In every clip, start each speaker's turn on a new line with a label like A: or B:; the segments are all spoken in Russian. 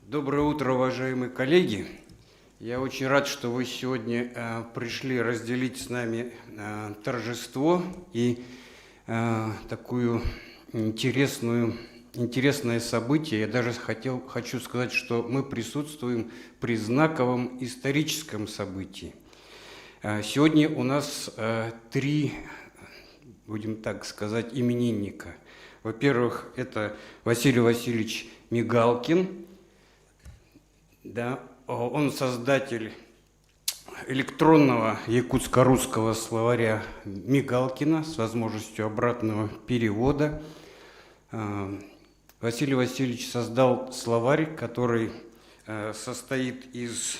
A: Доброе утро, уважаемые коллеги. Я очень рад, что вы сегодня пришли разделить с нами торжество и такое интересное событие. Я даже хочу сказать, что мы присутствуем при знаковом историческом событии. Сегодня у нас три, будем так сказать, именинника. Во-первых, это Василий Васильевич Мигалкин. Да, он создатель электронного якутско-русского словаря Мигалкина с возможностью обратного перевода. Василий Васильевич создал словарь, который состоит из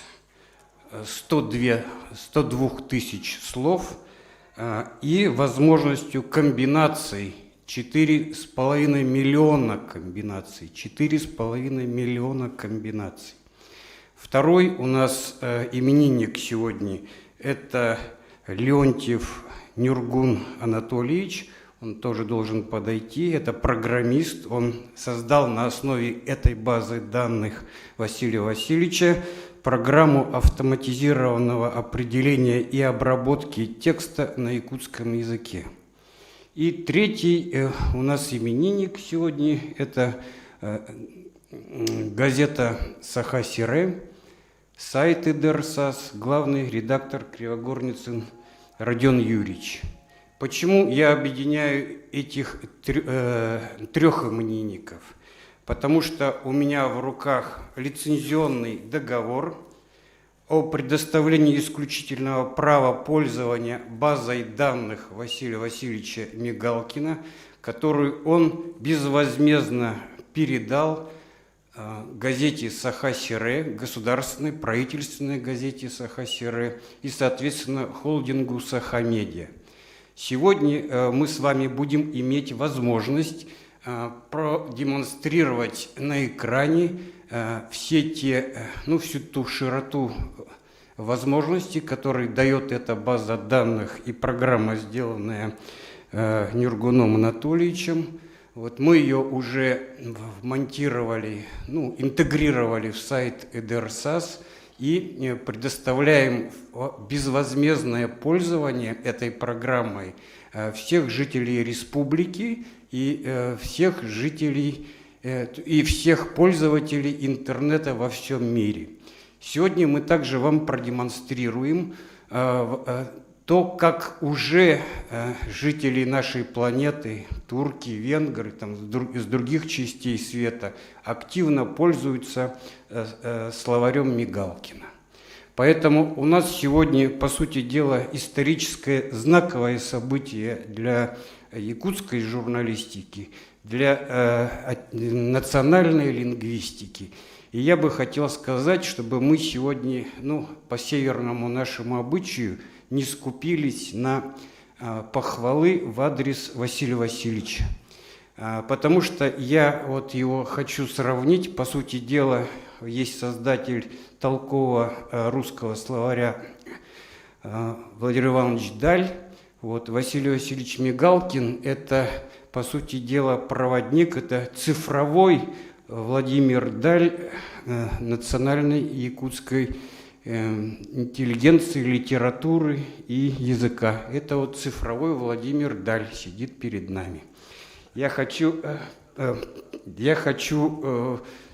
A: 102 тысяч слов и возможностью комбинаций 4,5 миллиона комбинаций. 4,5 миллиона комбинаций. Второй у нас именинник сегодня – это Леонтьев Нюргун Анатольевич. Он тоже должен подойти. Это программист. Он создал на основе этой базы данных Василия Васильевича программу автоматизированного определения и обработки текста на якутском языке. И третий у нас именинник сегодня – это газета «Саха-Сире», сайт ИДРСАС, главный редактор Кривогорницын Родион Юрьевич. Почему я объединяю этих трех именинников? Потому что у меня в руках лицензионный договор о предоставлении исключительного права пользования базой данных Василия Васильевича Мигалкина, которую он безвозмездно передал газете «Саха-Сире», государственной правительственной газете «Саха-Сире» и, соответственно, холдингу «Саха-Медиа». Сегодня мы с вами будем иметь возможность продемонстрировать на экране всю ту широту возможностей, которые дает эта база данных и программа, сделанная Нюргуном Анатольевичем. Вот мы ее уже монтировали, интегрировали в сайт ИДРСАС и предоставляем безвозмездное пользование этой программой всех жителей республики и всех жителей и всех пользователей интернета во всем мире. Сегодня мы также вам продемонстрируем то, как уже жители нашей планеты, турки, венгры, из других частей света, активно пользуются словарем Мигалкина. Поэтому у нас сегодня, по сути дела, историческое знаковое событие для якутской журналистики, для национальной лингвистики. И я бы хотел сказать, чтобы мы сегодня, по северному нашему обычаю, не скупились на похвалы в адрес Василия Васильевича. Потому что я его хочу сравнить. По сути дела, есть создатель толкового русского словаря Владимир Иванович Даль. Василий Васильевич Мигалкин – это, по сути дела, проводник, это цифровой Владимир Даль национальной якутской интеллигенции, литературы и языка. Это цифровой Владимир Даль сидит перед нами. Я хочу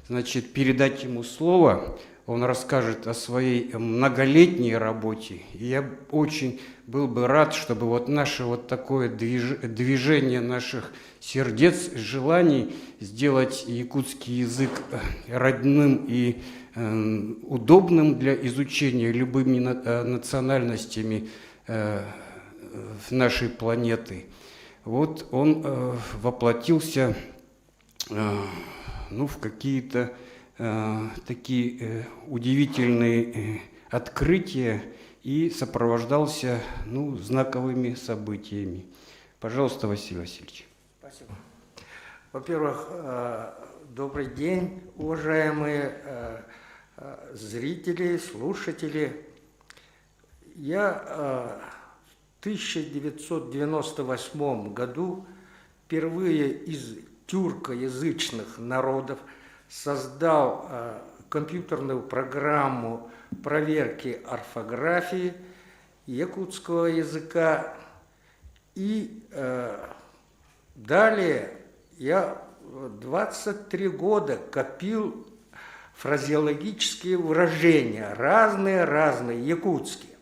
A: передать ему слово. Он расскажет о своей многолетней работе. И я очень был бы рад, чтобы наше такое движение наших сердец, желаний сделать якутский язык родным и удобным для изучения любыми национальностями нашей планеты. Он воплотился в какие-то такие удивительные открытия и сопровождался знаковыми событиями. Пожалуйста, Василий Васильевич.
B: Спасибо. Во-первых, добрый день, уважаемые зрители, слушатели. Я в 1998 году впервые из тюркоязычных народов создал компьютерную программу проверки орфографии якутского языка. И далее я 23 года копил фразеологические выражения, разные, якутские.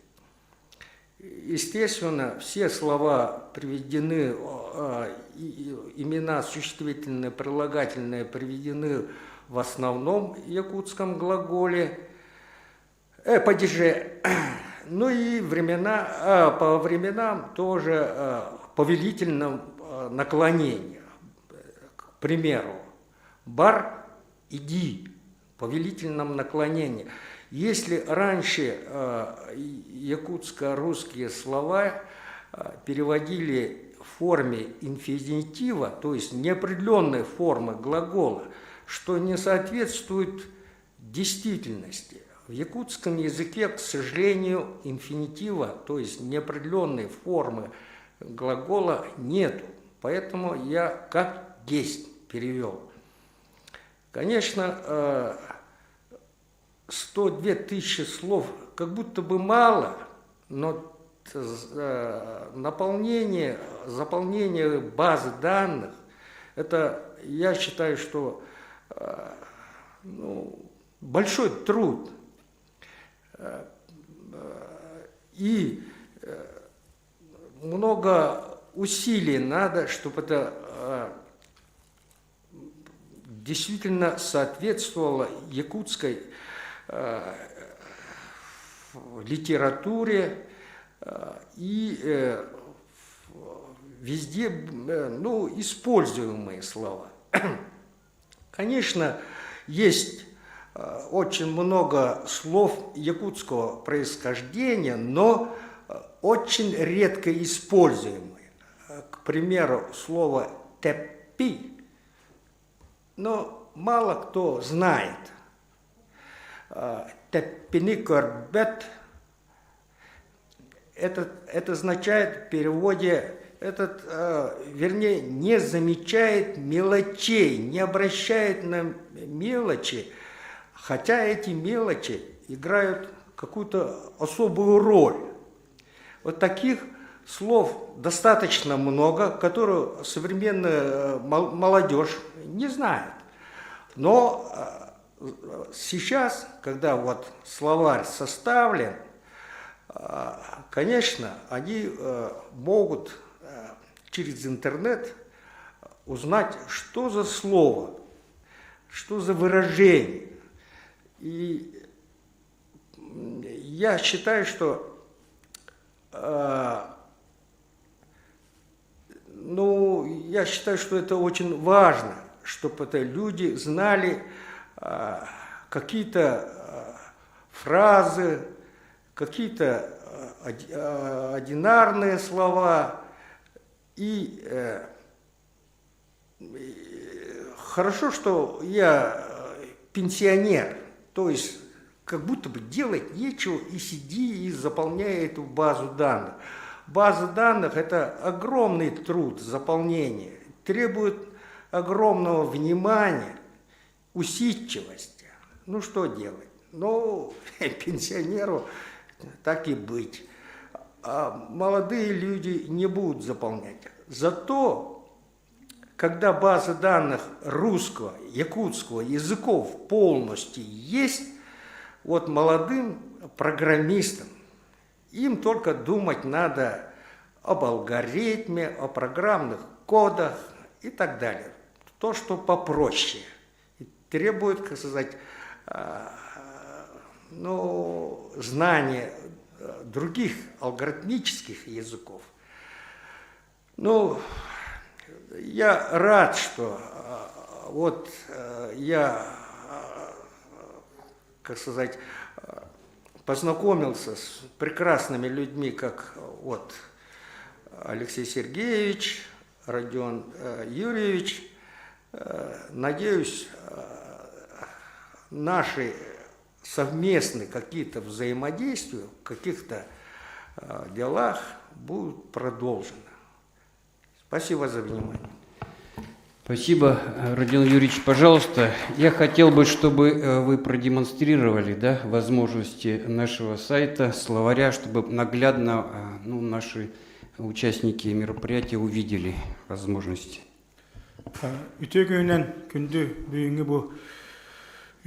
B: Естественно, все слова приведены, имена существительные, прилагательные приведены в основном якутском глаголе, падеже. Ну и по временам тоже повелительном наклонении. К примеру, бар, иди, повелительном наклонении. Если раньше якутско-русские слова переводили в форме инфинитива, то есть неопределенной формы глагола, что не соответствует действительности. В якутском языке, к сожалению, инфинитива, то есть неопределенной формы глагола нету. Поэтому я как есть перевел. Конечно, 102 тысячи слов как будто бы мало, но заполнение базы данных, это, я считаю, что большой труд. И много усилий надо, чтобы это действительно соответствовало якутской литературе и везде используемые слова. Конечно, есть очень много слов якутского происхождения, но очень редко используемые. К примеру, слово «теппи», но мало кто знает. «Теппиникорбет» это означает в переводе, вернее, не замечает мелочей, не обращает на мелочи, хотя эти мелочи играют какую-то особую роль. Вот таких слов достаточно много, которые современная молодежь не знает. Но сейчас, когда вот словарь составлен, конечно, они могут через интернет узнать, что за слово, что за выражение. И я считаю, что это очень важно, чтобы это люди знали какие-то фразы, какие-то одинарные слова. И хорошо, что я пенсионер, то есть как будто бы делать нечего и сиди и заполняй эту базу данных. База данных – это огромный труд заполнения, требует огромного внимания, усидчивости. Ну, что делать? Ну, пенсионеру так и быть. А молодые люди не будут заполнять. Зато, когда база данных русского, якутского языков полностью есть, вот молодым программистам, им только думать надо об алгоритме, о программных кодах и так далее. То, что попроще. И требует, как сказать, знания других алгоритмических языков. Я рад, что я, как сказать, познакомился с прекрасными людьми, как Алексей Сергеевич, Родион Юрьевич. Надеюсь, наши совместные какие-то взаимодействия в каких-то делах будут продолжены. Спасибо за внимание.
A: Спасибо, Родион Юрьевич. Пожалуйста, я хотел бы, чтобы вы продемонстрировали, да, возможности нашего сайта, словаря, чтобы наглядно наши участники мероприятия увидели возможности.
C: Үтөгөнен күнді бүйінгі бұл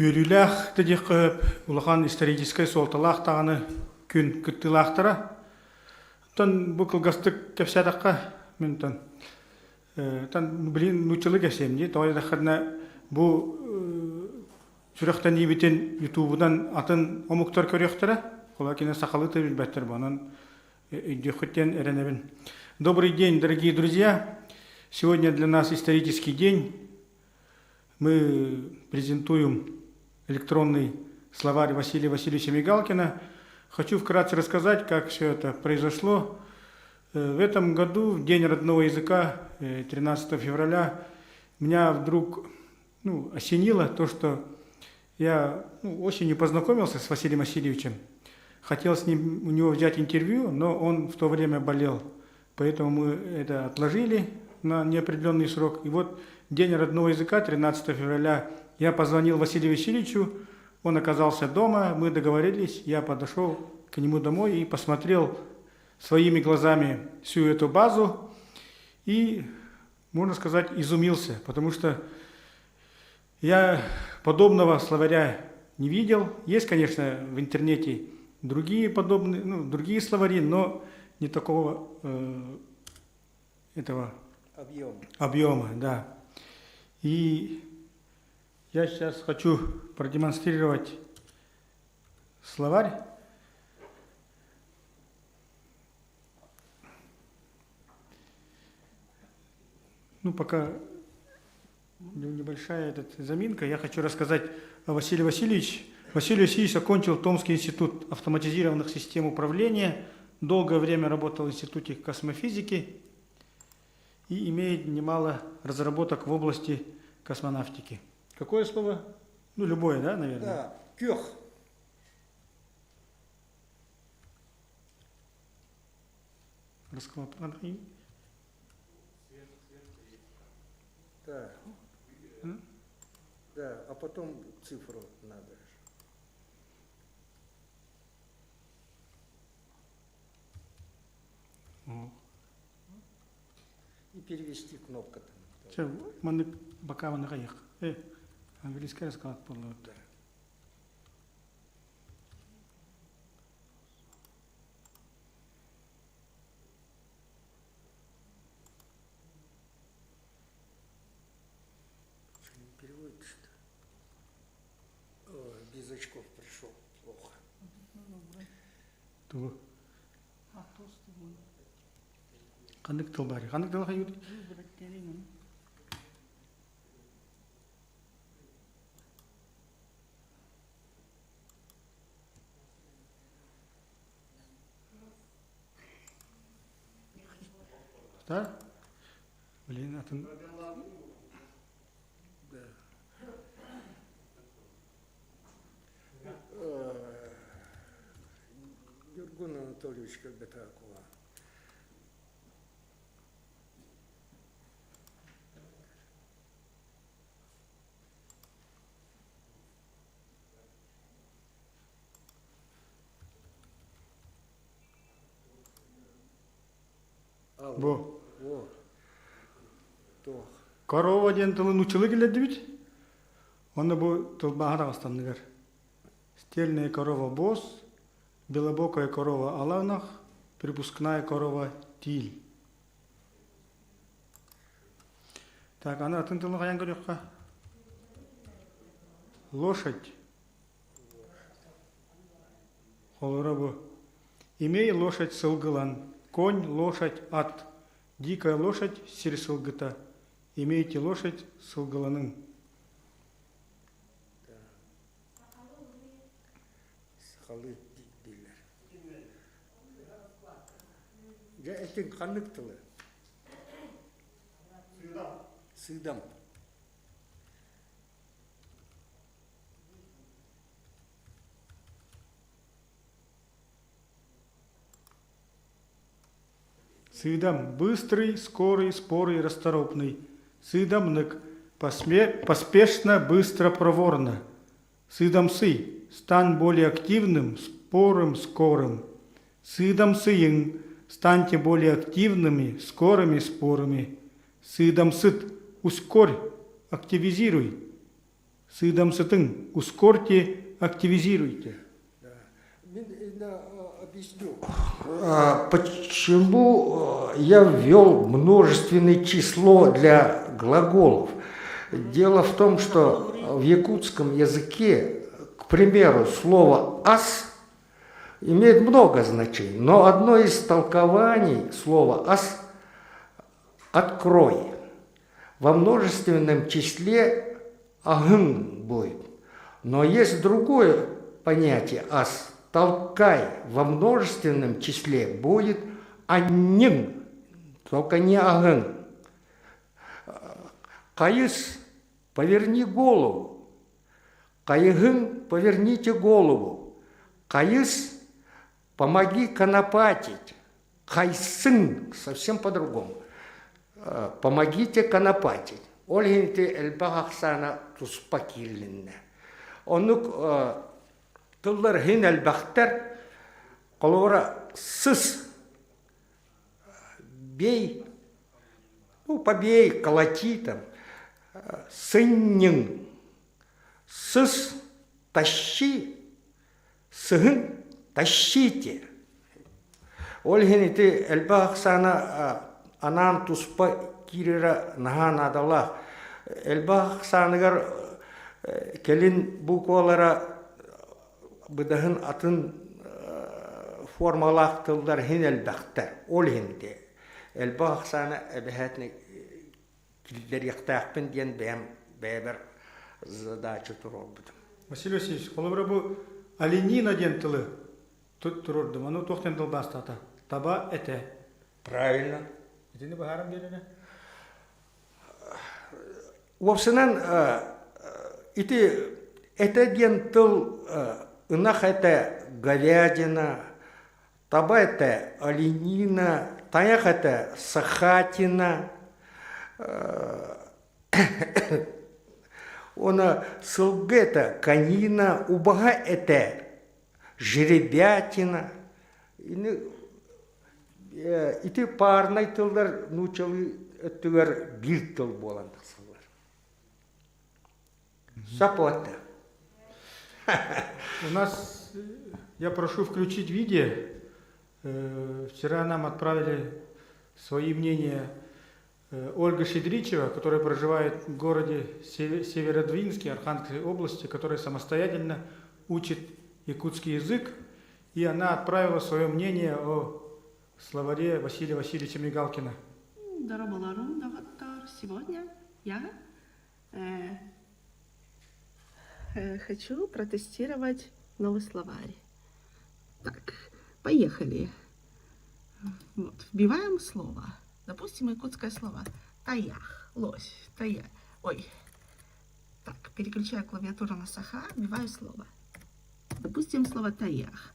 C: үйріләқ дедек қып, ұлақан историческай солталақ тағаны күн күттілақтыра. Тан бұл қылғастық кәпсәдаққа мен тан білін нұчылы кәсемде, тауайда қадына бұл жүріқтен ебетен ютубыдан атын омуқтар көректіра, қола кені сақалы тәбіл бәттір бұнан үйдеқіттен әрінебін. Добрый день, дорогие друзья! Сегодня для нас исторический день. Мы презентуем электронный словарь Василия Васильевича Мигалкина. Хочу вкратце рассказать, как все это произошло. В этом году, в День родного языка, 13 февраля, меня вдруг осенило то, что я осенью познакомился с Василием Васильевичем. Хотел у него взять интервью, но он в то время болел. Поэтому мы это отложили на неопределенный срок. И вот День родного языка, 13 февраля, я позвонил Василию Васильевичу, он оказался дома, мы договорились, я подошел к нему домой и посмотрел своими глазами всю эту базу и, можно сказать, изумился, потому что я подобного словаря не видел. Есть, конечно, в интернете другие подобные, другие словари, но не такого этого объема, да. И я сейчас хочу продемонстрировать словарь. Пока небольшая заминка, я хочу рассказать о Василии Васильевиче. Василий Васильевич окончил Томский институт автоматизированных систем управления, долгое время работал в Институте космофизики и имеет немало разработок в области космонавтики. Какое слово? Любое, да, наверное?
B: Да, кёх.
C: Раскладываем.
B: Да. Да, а потом цифру надо. И перевести кнопку там.
C: Маны бока ваны каяк. Английский расклад полный.
B: Да. Что не переводишь-то? Без очков пришел. Плохо.
C: Қандық тыл бар. Қандық тыл қай өді? Да? Блин, атын...
B: Да. Юргун Анатольевич когда-то акула.
C: Бо.
B: Во. Тох.
C: Корова ден тылын учылы келеді бит. Оны бұл тыл бағара қастанығыр. Стельная корова бос, белобокая корова аланах, припускная корова тиль. Так, аны атын тылын қаян көрекқа? Лошадь. Холора бұл. Имей лошадь сылгылан. Конь, лошадь, ат. Дикая лошадь, сир сылгыта. Имейте лошадь сылгыланың.
B: Сақалы дейлер. Я әтен қанық тылы? Сыдам.
C: Сыдам быстрый, скорый, спорый, расторопный. сыдамнык, поспешно, быстро, проворно. Сыдамсы, стань более активным, спорым, скорым. Сыдамсыйың, станьте более активными, скорыми, спорыми. Сыдамсыт, ускорь, активизируй. Сыдамсытың, ускорьте, активизируйте.
B: Объясню, почему я ввел множественное число для глаголов. Дело в том, что в якутском языке, к примеру, слово «ас» имеет много значений, но одно из толкований слова «ас» – «открой». Во множественном числе «агын» будет. Но есть другое понятие «ас» – «толкай». Во множественном числе будет «аннин», только не «агын». «Кайыс» – поверни голову. «Кайгын» – поверните голову. «Кайыс» – помоги конопатить. «Кайсын» – совсем по-другому. Помогите конопатить. Ольгинте эльбахсана туспакиллинне. Онук тыллар хин эльбахтар колора сыс бей, ну побей, колоти там. Сыннин, сыс, тащи, сыгын, тащите. Ольгинте эльбахсана анан туспа кирера нахан адалах. Эльбахсаныгар келин буквалара быдахын атын формалах тылдар хин эльбахтар. Ольгинте эльбахсана эбехетник килдер яқтақпен ден бәбір задача тұрорбыды.
C: Василий Васильевич, қолыбыра бұл оленина ден тылы тұрорды. Мұны тоқтен тыл бастата. Таба әте.
B: Правильно.
C: Етені бағарым деліне?
B: Вовсынан, әте ден тыл ынақ әте говядина, таба әте оленина, таяқ әте сахатина, она сылгета конина, убага это жеребятина. И ты парный тылдар нучалы өттігер бір тыл боландық сылар. Сапота.
C: У нас, я прошу включить видео. Вчера нам отправили свои мнения Ольга Щедричева, которая проживает в городе Северодвинске, Архангельской области, которая самостоятельно учит якутский язык. И она отправила свое мнение о словаре Василия Васильевича Мигалкина.
D: Дарабаларум, доктор. Сегодня я хочу протестировать новый словарь. Так, поехали. Вот, вбиваем слово. Допустим, якутское слово. Таях, лось, тая. Ой. Так, переключаю клавиатуру на саха, вбиваю слово. Допустим, слово таях.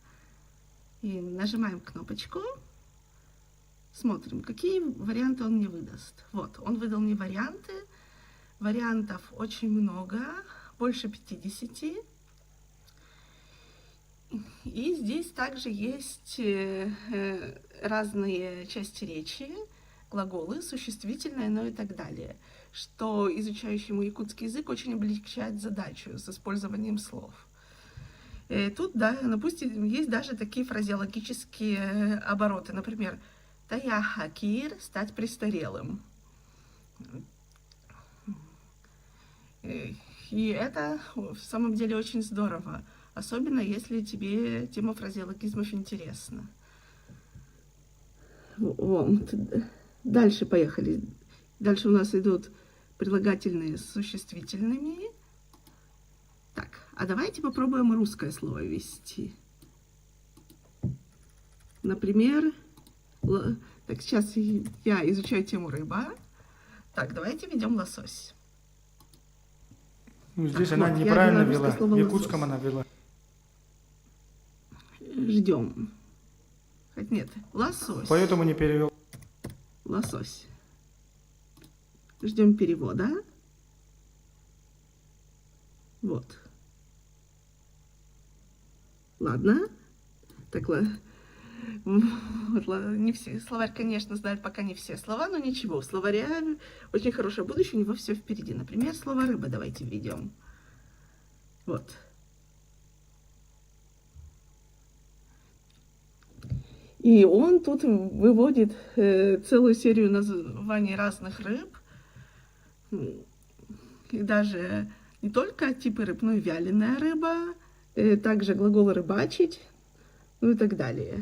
D: И нажимаем кнопочку. Смотрим, какие варианты он мне выдаст. Вот, он выдал мне варианты. Вариантов очень много, больше 50. И здесь также есть разные части речи, глаголы, существительное, ну и так далее, что изучающему якутский язык очень облегчает задачу с использованием слов. Тут, да, допустим, есть даже такие фразеологические обороты, например, «таяхакир» — «стать престарелым». И это в самом деле очень здорово, особенно если тебе тема фразеологизмов интересна. Дальше поехали. Дальше у нас идут прилагательные с существительными. Так, а давайте попробуем русское слово ввести. Например, так, сейчас я изучаю тему рыба. Так, давайте введем лосось.
C: Ну, здесь
D: так,
C: она
D: вот,
C: неправильно ввела, в якутском она ввела.
D: Ждем. Хоть нет, лосось.
C: Поэтому не перевел.
D: Лосось. Ждем перевода. Вот. Ладно. Так, не все. Словарь, конечно, знает пока не все слова, но ничего. У словаря очень хорошее будущее, у него все впереди. Например, слово рыба давайте введем. Вот. И он тут выводит целую серию названий разных рыб. И даже не только типы рыб, но и вяленая рыба, также глагол рыбачить, ну и так далее.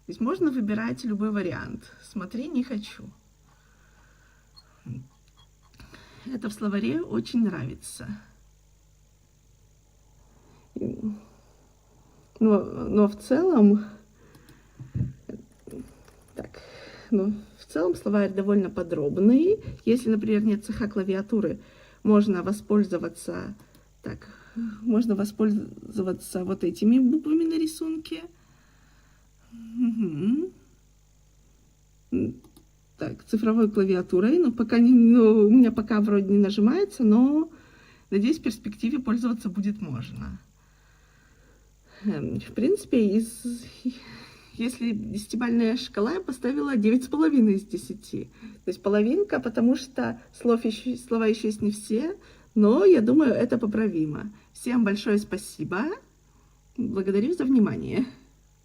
D: То есть можно выбирать любой вариант. Смотри, не хочу. Это в словаре очень нравится. Но в целом... Так, ну, в целом словарь довольно подробный. Если, например, нет цеха клавиатуры, можно воспользоваться вот этими буквами на рисунке. Угу. Так, цифровой клавиатурой. У меня пока вроде не нажимается, но, надеюсь, в перспективе пользоваться будет можно. В принципе, если 10-бальная шкала, я поставила 9,5 из 10. То есть половинка, потому что слова еще есть не все, но я думаю, это поправимо. Всем большое спасибо. Благодарю за внимание.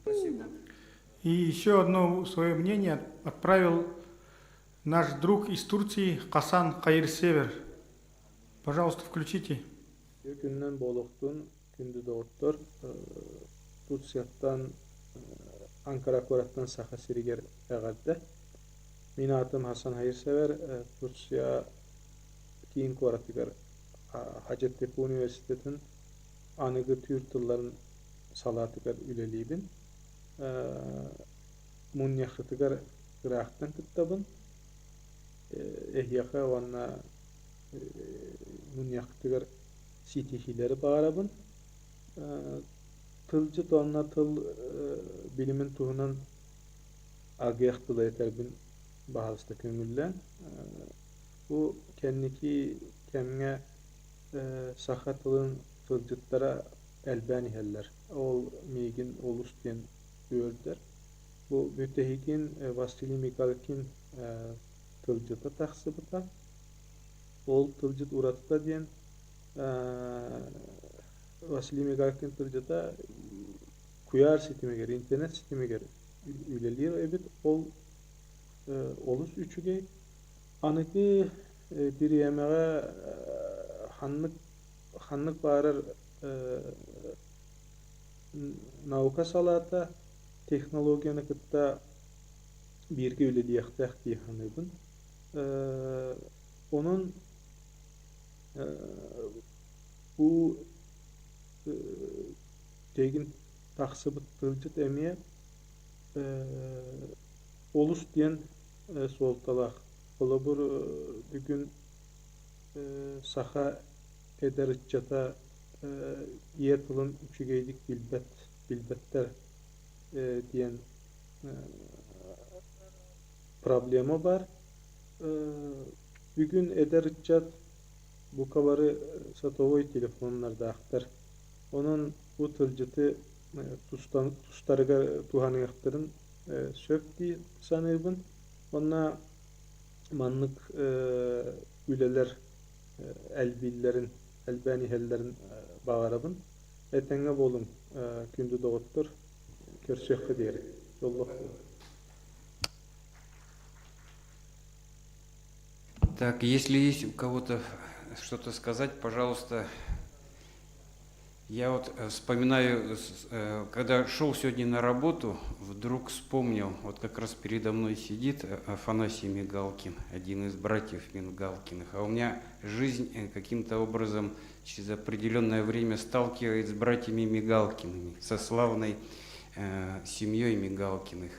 B: Спасибо.
C: И еще одно свое мнение отправил наш друг из Турции Хасан Кайырсевер. Пожалуйста, включите.
E: Günden Boluktun, Gündü Doğuttur, Tutsiyattan, Ankara Korattan Saha Siriger Egadde. Min adım Hasan Hayırsever, Tursiya Kiyin Koratigar Hacettepe Üniversitetin Anıgı Türk Tılların Salatigar Ülelibin. Mun Yakhtigar Gıraqtan Kittabın. Ehyaka vanna Mun Yakhtigar sitihileri bağırabın. Tılcı tonla tıl bilimin tuğunan agiyaktıla yeterbin bahalısda köngüllen. Bu kendiki kemge sahatılın tılcıtlara elbani heller. Ol migin olus diyen gördüler. Bu mütehikin Vasili Mikalkin tılcıta taksıbıta. Ol tılcıt uratıta diyen Vasili Mikalkin tılcıta kuyar sitime göre, internet sitime göre üleliyor. Evet, olus üçüge anıkı bir yemeğe hanlık bağırır nauka salata teknolojinin kıtta birge üleliyaktak diye hanıbın. Onun bu tegin taksıbıt tılcıt emiye olus diyen soltalak olabur bugün saha eder içata yetılın üçügeydik bilbetler diyen problemi var. Bugün eder içat bu kavarı satovoy telefonlarda aktar. Onun bu tılcıtı tuşlarıga tuhanı aktarın sökti sanırbın. Ona manlık üleler elbillerin, elbani hellerin bağırabın. Etenge bolun kündü doğuttur. Körsökü diyerek. Yolluk.
A: Так, если есть у кого-то что-то сказать, пожалуйста. Я вот вспоминаю, когда шел сегодня на работу, вдруг вспомнил, вот как раз передо мной сидит Афанасий Мигалкин, один из братьев Мигалкиных, а у меня жизнь каким-то образом через определенное время сталкивает с братьями Мигалкиными, со славной семьей Мигалкиных.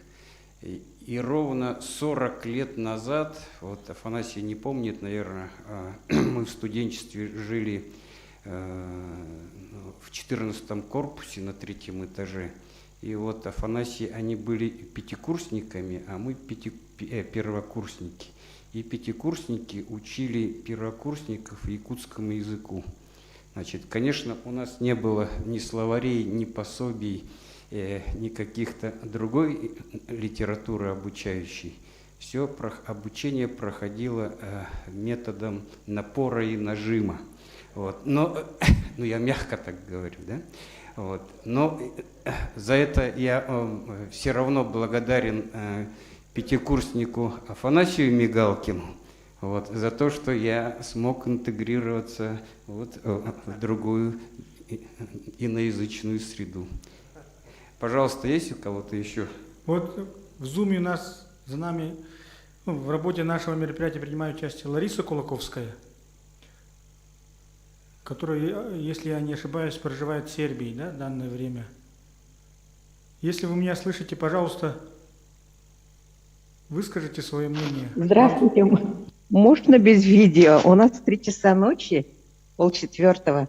A: И ровно 40 лет назад, вот Афанасий не помнит, наверное, мы в студенчестве жили в 14 корпусе на 3-м этаже. И вот Афанасий, они были пятикурсниками, а мы первокурсники. и пятикурсники учили первокурсников якутскому языку. Значит, конечно, у нас не было ни словарей, ни пособий, ни каких-то другой литературы обучающей. Все обучение проходило методом напора и нажима. Вот. Но, ну, я мягко так говорю, да? Вот. Но за это я все равно благодарен пятикурснику Афанасию Мигалкину, вот, за то, что я смог интегрироваться вот, в другую иноязычную среду. Пожалуйста, есть у кого-то еще?
C: Вот в Зуме у нас за нами, ну, в работе нашего мероприятия принимает участие Лариса Кулаковская, которая, если я не ошибаюсь, проживает в Сербии, да, в данное время. Если вы меня слышите, пожалуйста, выскажите свое мнение.
F: Здравствуйте. Можно без видео? У нас 3 часа ночи, 3:30.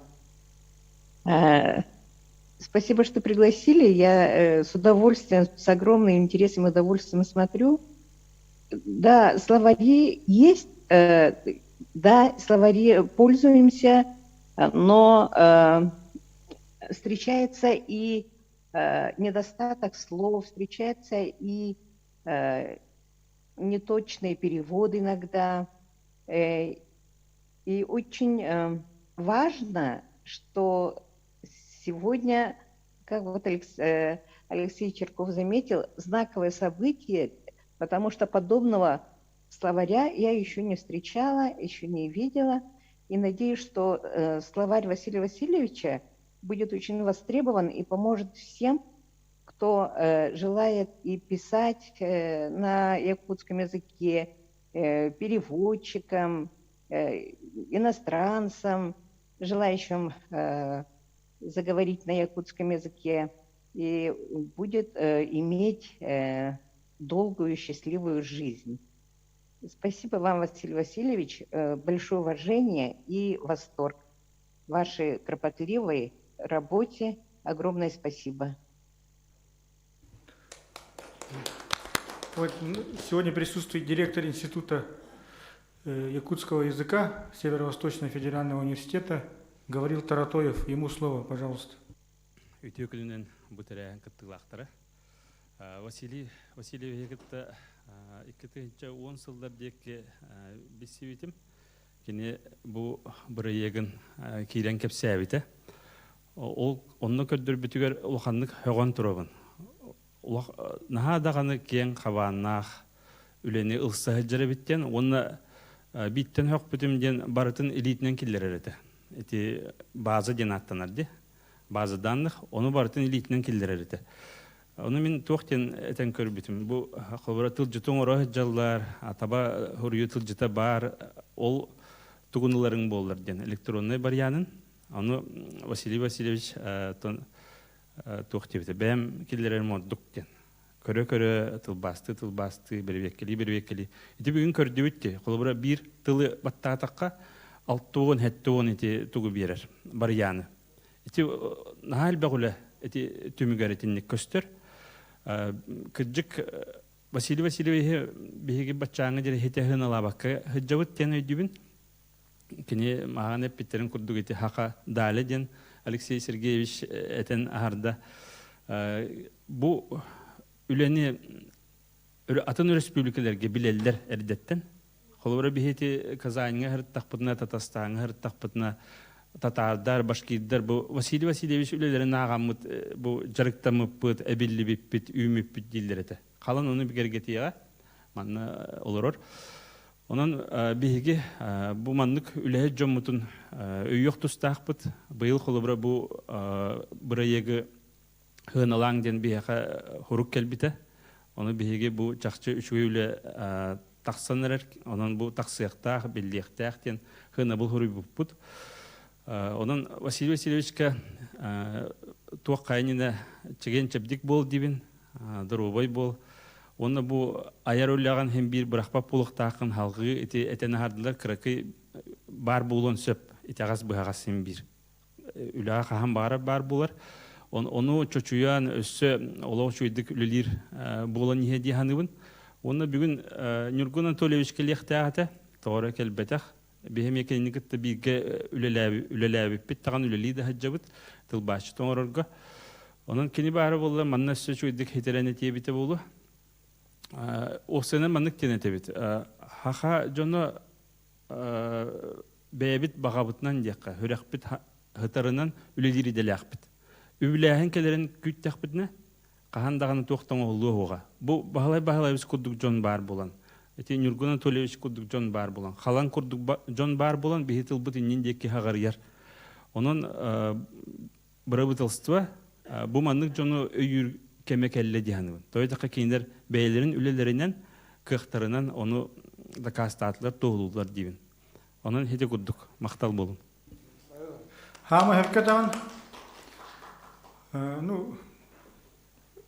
F: Спасибо, что пригласили. Я с удовольствием, с огромным интересом и удовольствием смотрю. Да, словари есть, да, словари пользуемся, но встречается и недостаток слов, встречается и неточные переводы иногда. И очень важно, что сегодня, как вот Алексей Черков заметил, знаковое событие, потому что подобного словаря я еще не встречала, еще не видела. И надеюсь, что словарь Василия Васильевича будет очень востребован и поможет всем, кто желает и писать на якутском языке, переводчикам, иностранцам, желающим заговорить на якутском языке, и будет иметь долгую счастливую жизнь. Спасибо вам, Василий Васильевич, большое уважение и восторг вашей кропотливой работе. Огромное спасибо.
C: Вот сегодня присутствует директор Института якутского языка Северо-Восточного федерального университета Гаврил Таратоев. Ему слово, пожалуйста.
G: Үтөкүлүнөн бутыраян кыттылактары. Василий Вегетта 2010 сылдар декке бисибитим. Кини бу бырыегин кийлен кепсәбите. Ол онны көрдөр бүтүгөр улаханнык хогон турабын. Наха даганы кең хабаннах үлени ылса хыджары биттен, онна биттен хок бүтүмден барытын элитинен киллеререте. Эти база ден аттанарды. База данных, оны барытын элитинен киллеререте. Оны мен тоқтен этен көрбүтүм. Бу хобра тылжытың ора жаллар, атаба хурую тылжыта бар, ол тугунларың боллар ден электронный барьянын. Оны Василий Васильевич тоқтебіті. Бәм келдерерім оддық ден. Көрі-көрі тылбасты, бірвеккели. Еті бүгін көрді өтті. Қолыбыра бір тылы баттағатаққа 6-10 еті туғы берер. Барьяны. Еті нағал бәғылы еті түмігер етінлік көстер. Күджік Василий Васильевич бейгі батчаңы дері хетехін алабаққа хыджавыт тен өйдібін. Кіне маған әппеттерін күрдік еті хақа далі ден Алексей Сергеевич этен ахарда. Бу үлени атын республикаларга билелдер эрдеттен. Холбора бихети Казаньга хырттакпытына, Татарстанга хырттакпытына, татардар, башкирдар бу Василий Васильевич үлелерин агамыт бу жарыктамыппыт, эбилли-биппит, үймүппит дилдерете. Калан оны бигергетияга манна олорор. Онан биһиги бу маннык үлэһэ жоммутун өйөк тустаахпыт. Быйыл холобра бу бырайыгы хыналаң ден биһэха хурук келбите. Оны биһиги бу чакчы үчүгү үлэ таксанырар. Онан бу таксыяктаах, биллиектаах ден хына бул хуруйбуппут. Онан Василий Васильевичка туаккайнина чеген чепдик бол дибин, дорубай бол. Онна бу аяр үлләгән һәм бир бирахпа пулыктакын халгы этен хардылар кыракы бар булон сөп итагас быгас һәм бир үләгә хам бар булар. Оны чочуян өссө олоу чуйдык үлелир булан ниһе диханыбын. Оны бүгін Нургун Анатольевич келектәғаты, тоғыра келбетәқ, бейім екенігітті бейге үлеләбі таған үлелейді хаджабыт, тылбашы тоңырырға. Onun kini bari bolla manna söçüydük heterene tiyebite bolu. O sene manlık tene tebit. Haha jono beyabit bagabıtnan diyaka. Hürekbit hıtarınan ülediri delakbit. Übüleyen kelerin güt takbitne. Kahan dağını tohtan oğlu oğa. Bu bahalay biz kurduk jon bar bolan. Eti Nurgun Anatolevich kurduk jon bar bolan. Halan kurduk jon bar bolan bihitil bıt indeki hagar yer. Onun bırabıtılstıva bu manlık jonu öyür kemek elle diyanı. Toyda kayınlar beylerin ülelerinden kıhtarından onu da kastatlar toğulurlar diyin. Onun hede kurduk. Maktal bolun.
C: Хама Хевкатан, ну,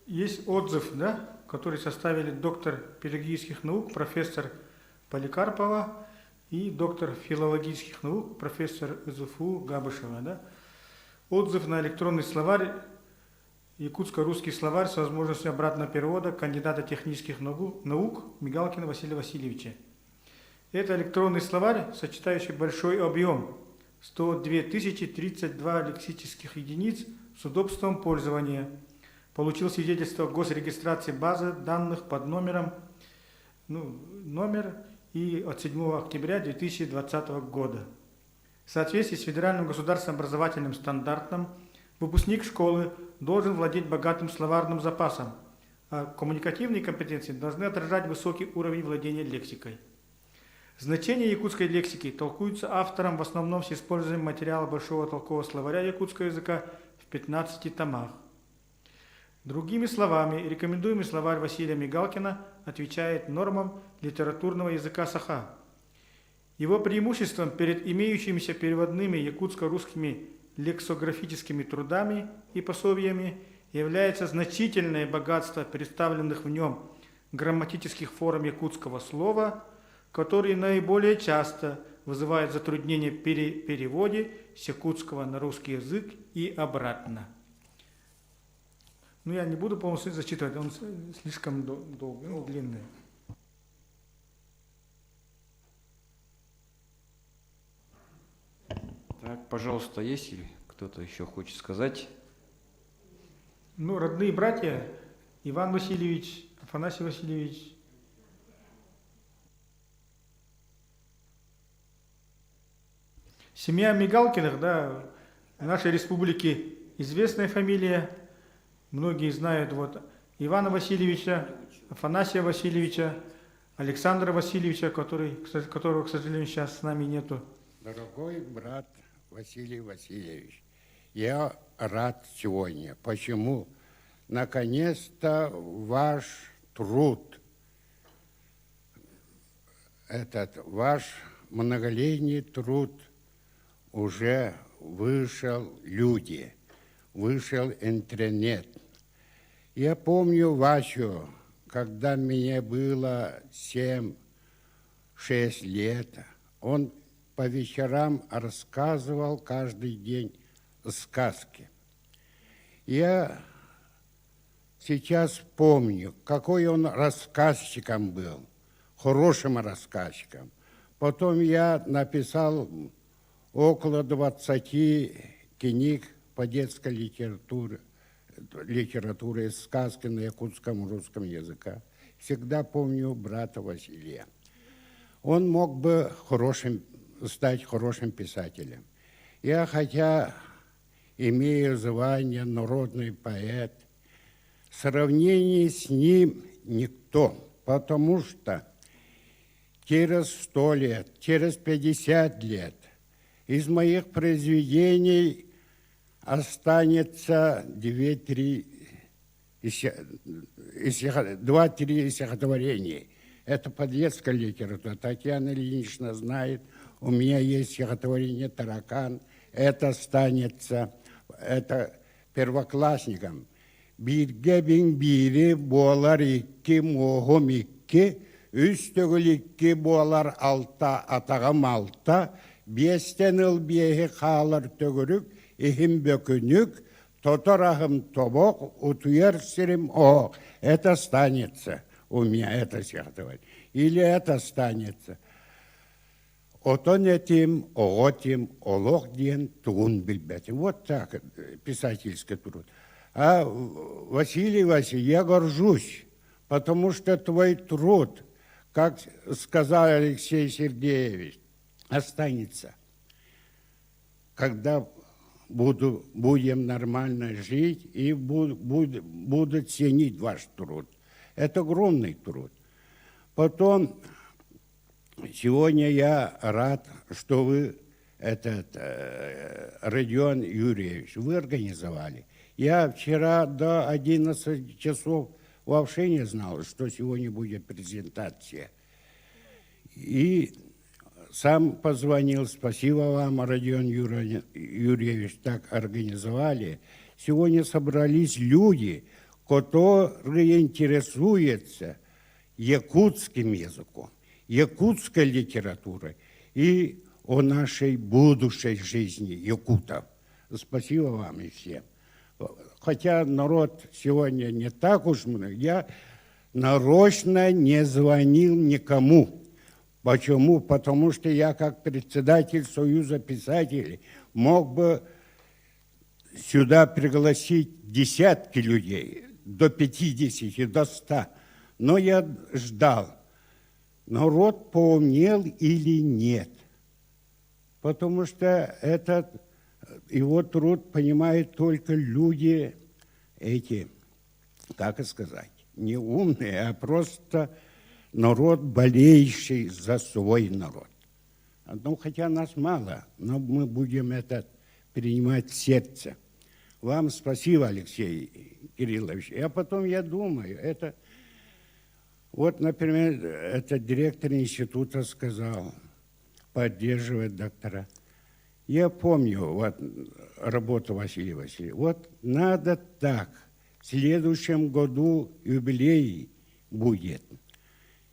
C: есть отзыв, да, который составили доктор педагогических наук, профессор Поликарпова и доктор филологических наук, профессор ИЗУФУ Габышева, да. Отзыв на электронный словарь, якутско-русский словарь с возможностью обратного перевода кандидата технических наук Мигалкина Василия Васильевича. Это электронный словарь, сочетающий большой объем, 102 032 лексических единиц с удобством пользования. Получил свидетельство о госрегистрации базы данных под номером, номер и от 7 октября 2020 года. В соответствии с федеральным государственным образовательным стандартом, выпускник школы должен владеть богатым словарным запасом, а коммуникативные компетенции должны отражать высокий уровень владения лексикой. Значение якутской лексики толкуется автором в основном с использованием материала Большого толкового словаря якутского языка в 15 томах. Другими словами, рекомендуемый словарь Василия Мигалкина отвечает нормам литературного языка саха. Его преимуществом перед имеющимися переводными якутско-русскими лексографическими трудами и пособиями является значительное богатство представленных в нем грамматических форм якутского слова, которые наиболее часто вызывают затруднения при переводе с якутского на русский язык и обратно. Я не буду полностью зачитывать, он слишком долгий, длинный.
A: Так, пожалуйста, есть ли кто-то еще хочет сказать?
C: Родные братья, Иван Васильевич, Афанасий Васильевич. Семья Мигалкиных, да, в нашей республике известная фамилия. Многие знают Ивана Васильевича, Афанасия Васильевича, Александра Васильевича, которого, к сожалению, сейчас с нами нету.
H: Дорогой брат Василий Васильевич, я рад сегодня. Почему? Наконец-то ваш труд, этот ваш многолетний труд уже вышел люди, вышел интернет. Я помню Васю, когда мне было 7-6 лет, он по вечерам рассказывал каждый день сказки. Я сейчас помню, какой он рассказчиком был, хорошим рассказчиком. Потом я написал около 20 книг по детской литературе, сказки на якутском русском языке. Всегда помню брата Василия. Он мог бы стать хорошим писателем. Я, хотя имею звание народный поэт, в сравнении с ним никто, потому что через 100 лет, через 50 лет из моих произведений останется 2-3 стихотворения. Это по детской литературе. Татьяна Ильинична знает, у меня есть стихотворение «Таракан». Это останется, это первоклассникам. Бирге бин бири болар икки могом икки, үстөгүл икки болар алта атагам алта, бестен ыл биэхи хаалар төгүрүк, ихим бөкүнүк, тоторахым тобок, утуяр сирим о. Это останется. у меня это стихотворение. Или это останется. Отон этим, оотим, олох ден, тугун билбетим. Вот так писательский труд. А Василий Васильевич, я горжусь, потому что твой труд, как сказал Алексей Сергеевич, останется. Когда будем нормально жить и будут ценить ваш труд. Это огромный труд. Потом, сегодня я рад, что вы, Родион Юрьевич, вы организовали. Я вчера до 11 часов вообще не знал, что сегодня будет презентация. И сам позвонил, спасибо вам, Родион Юрьевич, так организовали. Сегодня собрались люди, которые интересуются якутским языком, якутской литературой и о нашей будущей жизни якутов. Спасибо вам и всем. Хотя народ сегодня не так уж много, я нарочно не звонил никому. Почему? Потому что я, как председатель Союза писателей, мог бы сюда пригласить десятки людей, до 50, до 100. Но я ждал, народ поумнел или нет. Потому что этот его труд понимают только люди эти, как сказать, не умные, а просто народ, болеющий за свой народ. Ну, хотя нас мало, но мы будем это принимать в сердце. Вам спасибо, Алексей Кириллович. А потом я думаю, это... Вот, например, этот директор института сказал, поддерживает доктора. Я помню вот, работу Василия Васильевича. Вот надо так. В следующем году юбилей будет.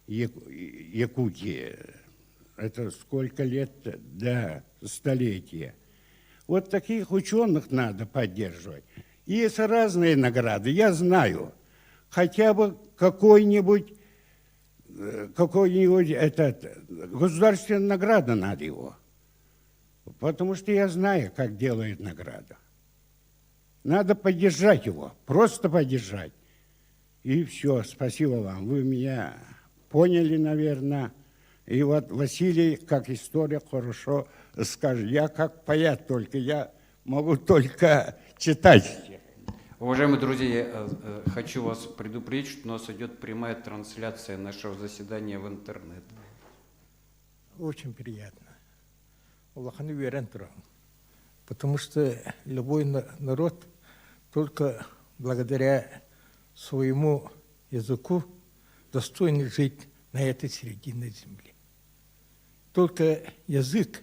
H: Якутии. Это сколько лет? Да, столетия. Вот таких ученых надо поддерживать. Есть разные награды, я знаю. Хотя бы какой-нибудь государственная награда надо его. Потому что я знаю, как делают награду. Надо поддержать его, просто поддержать. И все, спасибо вам. Вы меня поняли, наверное. И вот Василий, как историк, хорошо скажет. Я как поэт только, я могу только читать.
A: Уважаемые друзья, я хочу вас предупредить, что у нас идет прямая трансляция нашего заседания в интернет.
B: Очень приятно. Аллахану верен турам. Потому что любой народ только благодаря своему языку достоин жить на этой середине земли. Только язык,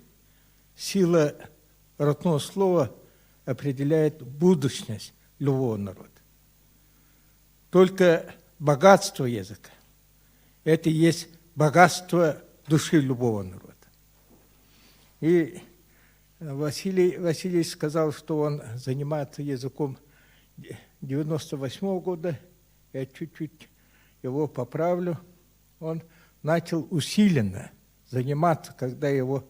B: сила родного слова определяет будущность любого народа. Только богатство языка – это и есть богатство души любого народа. И Василий сказал, что он занимается языком 98-го года. Я чуть-чуть его поправлю. Он начал усиленно заниматься, когда его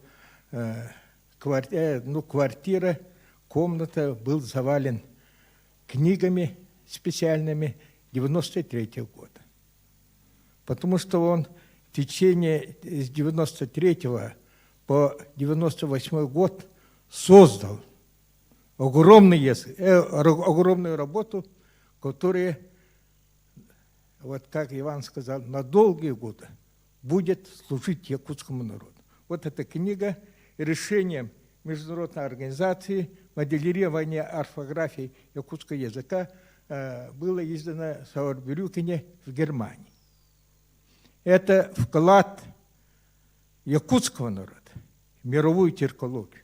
B: квартира, комната был завален книгами специальными 93-го года. Потому что он в течение с 93-го по 98-й год создал огромную работу, которая, вот как Иван сказал, на долгие годы будет служить якутскому народу. Вот эта книга решением Международной организации моделирования орфографии якутского языка было издано в Сауэрбрюкене в Германии. Это вклад якутского народа в мировую тюркологию.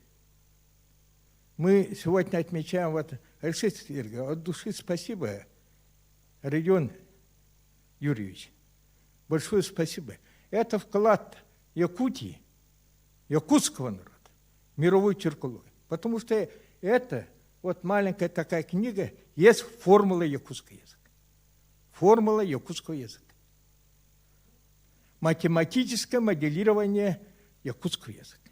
B: Мы сегодня отмечаем, вот, Алексей Сергеевич, от души спасибо, Родион Юрьевич. Большое спасибо. Это вклад Якутии, якутского народа, в мировую тюркологию. Потому что это, вот маленькая такая книга, есть формула якутского языка. Формула якутского языка. математическое моделирование якутского языка.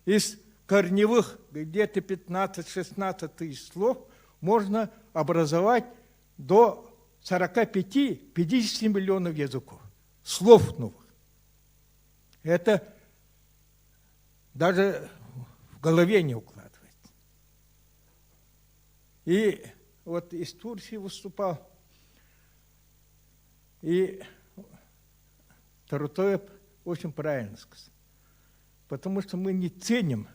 B: Из корневых где-то 15-16 тысяч слов можно образовать до 45-50 миллионов языков, слов новых. Это даже в голове не укладывается. И вот из Турции выступал, и Тарутоев очень правильно сказал. Потому что мы не ценим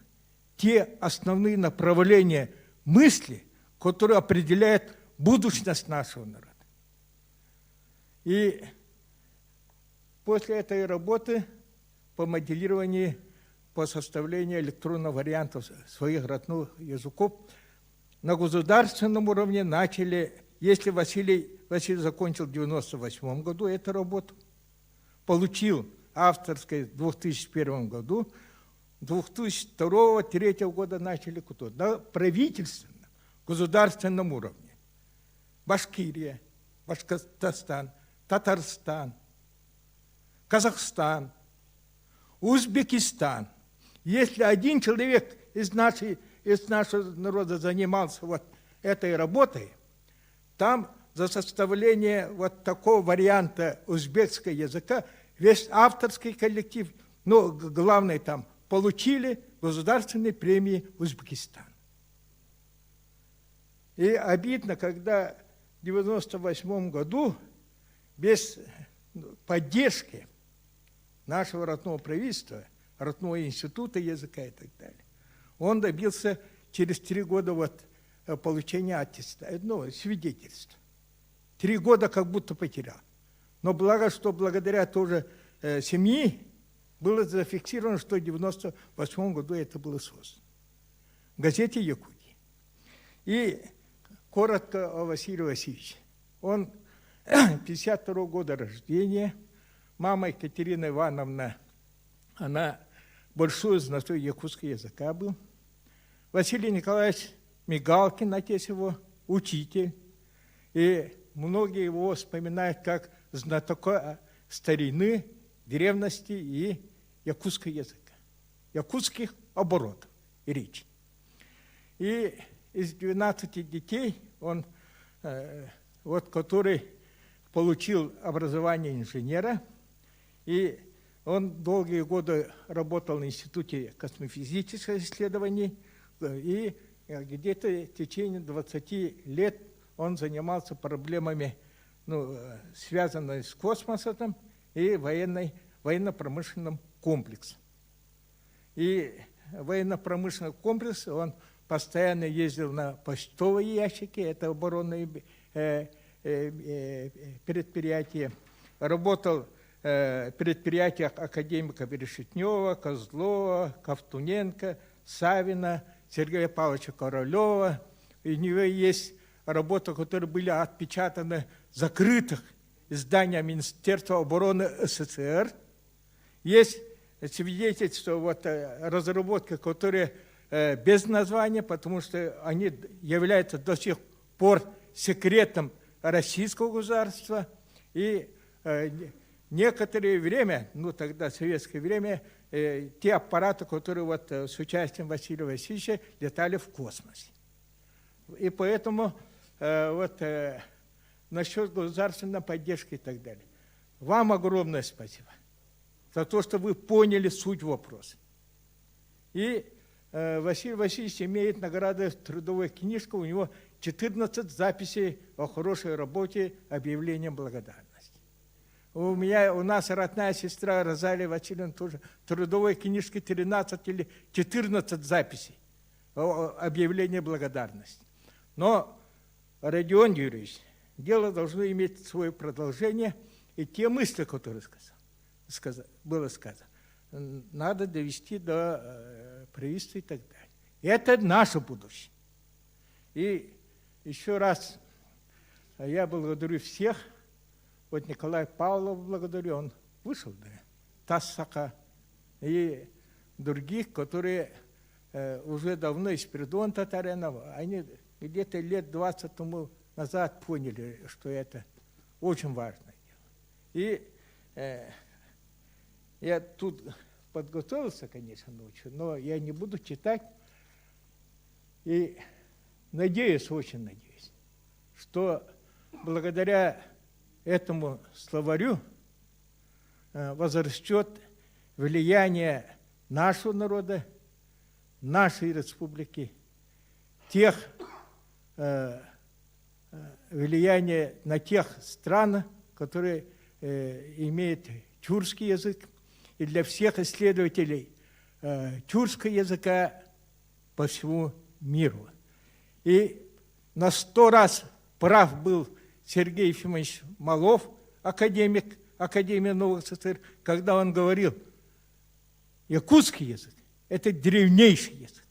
B: те основные направления мысли, которые определяют будущность нашего народа. И после этой работы по моделированию, по составлению электронных вариантов своих родных языков, на государственном уровне начали, если Василий закончил в 1998 году эту работу, получил авторское в 2001 году, 2002-2003 года начали на правительственном, государственном уровне. Башкирия, Башкортостан, Татарстан, Казахстан, Узбекистан. Если один человек из нашего народа занимался вот этой работой, там за составление вот такого варианта узбекского языка весь авторский коллектив, ну, главное там, получили государственные премии Узбекистана. И обидно, когда в 1998 году без поддержки нашего родного правительства, родного института языка и так далее, он добился через 3 года вот получения свидетельства. 3 года как будто потерял. Но благо, что благодаря тоже семьи было зафиксировано, что в 1998 году это было создано. В газете «Якутия». И коротко о Василии Васильевиче. Он 52 года рождения. Мама Екатерина Ивановна, она большой знаток якутского языка был. Василий Николаевич Мигалкин, отец его, учитель. И многие его вспоминают как знатока старины, древности и якутского языка, якутских оборотов и речи. И из 12 детей он, вот, который получил образование инженера, и он долгие годы работал в Институте космофизических исследований, и где-то в течение 20 лет он занимался проблемами, связанными с космосом и военно-промышленным комплексом. И военно-промышленный комплекс, он постоянно ездил на почтовые ящики, это оборонные предприятия, работал в предприятиях академика Берешетнева, Козлова, Ковтуненко, Савина, Сергея Павловича Королева. И у него есть работы, которые были отпечатаны в закрытых изданиях Министерства обороны СССР. Есть свидетельства разработки, которые без названия, потому что они являются до сих пор секретом российского государства. И некоторое время, тогда советское время, те аппараты, которые с участием Василия Васильевича летали в космосе. И поэтому насчет государственной поддержки и так далее. Вам огромное спасибо за то, что вы поняли суть вопроса. И Василий Васильевич имеет награды трудовой книжки, у него 14 записей о хорошей работе, объявлением благодарности. У нас родная сестра Розалия Васильевна тоже трудовой книжки 13 или 14 записей о объявлении благодарности. Но, Родион Юрьевич, дело должно иметь свое продолжение, и те мысли, которые было сказано, надо довести до правительства и так далее. И это наше будущее. И еще раз я благодарю всех. Вот Николай Павлов благодарю, он вышел, да, Тассака, и других, которые уже давно из Передон Татаринова, они где-то лет 20 тому назад поняли, что это очень важное дело. И Я тут подготовился, конечно, ночью, но я не буду читать. И надеюсь, очень надеюсь, что благодаря этому словарю возрастет влияние нашего народа, нашей республики, тех влияние на тех стран, которые имеют тюркский язык, и для всех исследователей тюркского языка по всему миру. И на 100 раз прав был Сергей Ефимович Малов, академик Академии Новых СССР, когда он говорил, якутский язык – это древнейший язык.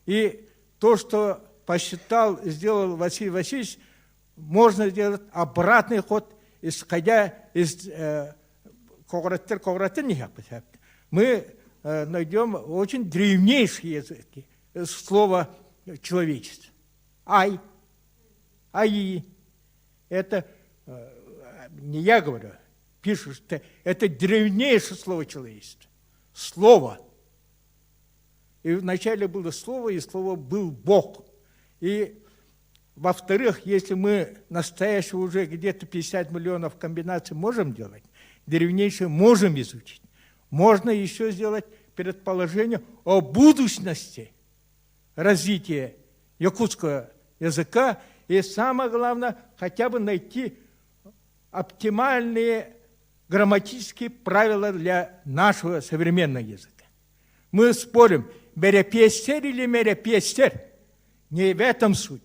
B: И то, что посчитал, сделал Василий Васильевич, можно сделать обратный ход, исходя из мы найдем очень древнейшие языки, слово человечество. Ай, аи. Это не я говорю, пишут, что это древнейшее слово человечества. Слово. И вначале было слово, и слово был Бог. И во-вторых, если мы настоящего уже где-то 50 миллионов комбинаций можем делать, древнейшее можем изучить, можно еще сделать предположение о будущности развития якутского языка, и самое главное, хотя бы найти оптимальные грамматические правила для нашего современного языка. Мы спорим, меропестер или меропестер, не в этом суть.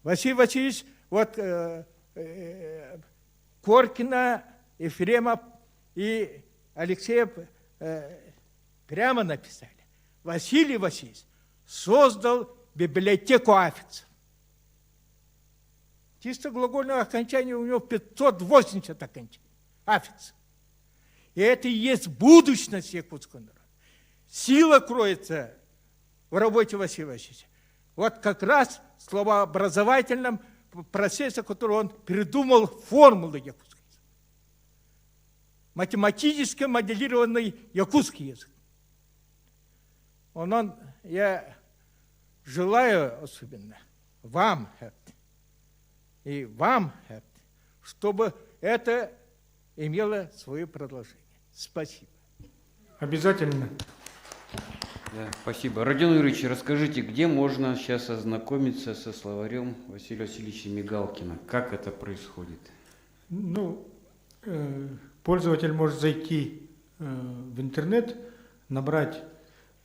B: Василий Васильевич, вот Коркина, Ефремов и Алексеев прямо написали. Василий Васильевич создал библиотеку аффиксов. Чисто глагольное окончание у него 580 окончаний. Аффиксов. И это и есть будущность якутского народа. Сила кроется в работе Василия Васильевича. Вот как раз в словообразовательном процессе, который он придумал формулы якутского языка. Математически моделированный якутский язык. Я желаю особенно вам и вам, чтобы это имело свое продолжение. Спасибо.
C: Обязательно.
A: Да, спасибо. Родион Юрьевич, расскажите, где можно сейчас ознакомиться со словарем Василия Васильевича Мигалкина? Как это происходит?
C: Ну, пользователь может зайти в интернет, набрать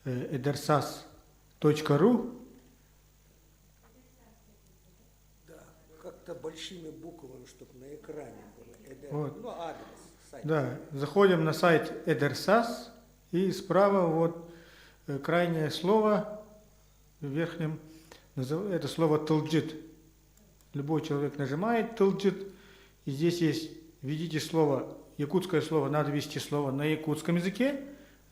C: edersas.ru.
B: Да, как-то большими буквами, чтобы на экране было.
C: Вот.
B: Ну, адрес сайта.
C: Да, заходим на сайт Edersas, и справа вот крайнее слово в верхнем, это слово «тылджит». Любой человек нажимает «тылджит», и здесь есть, видите слово, якутское слово, надо ввести слово на якутском языке,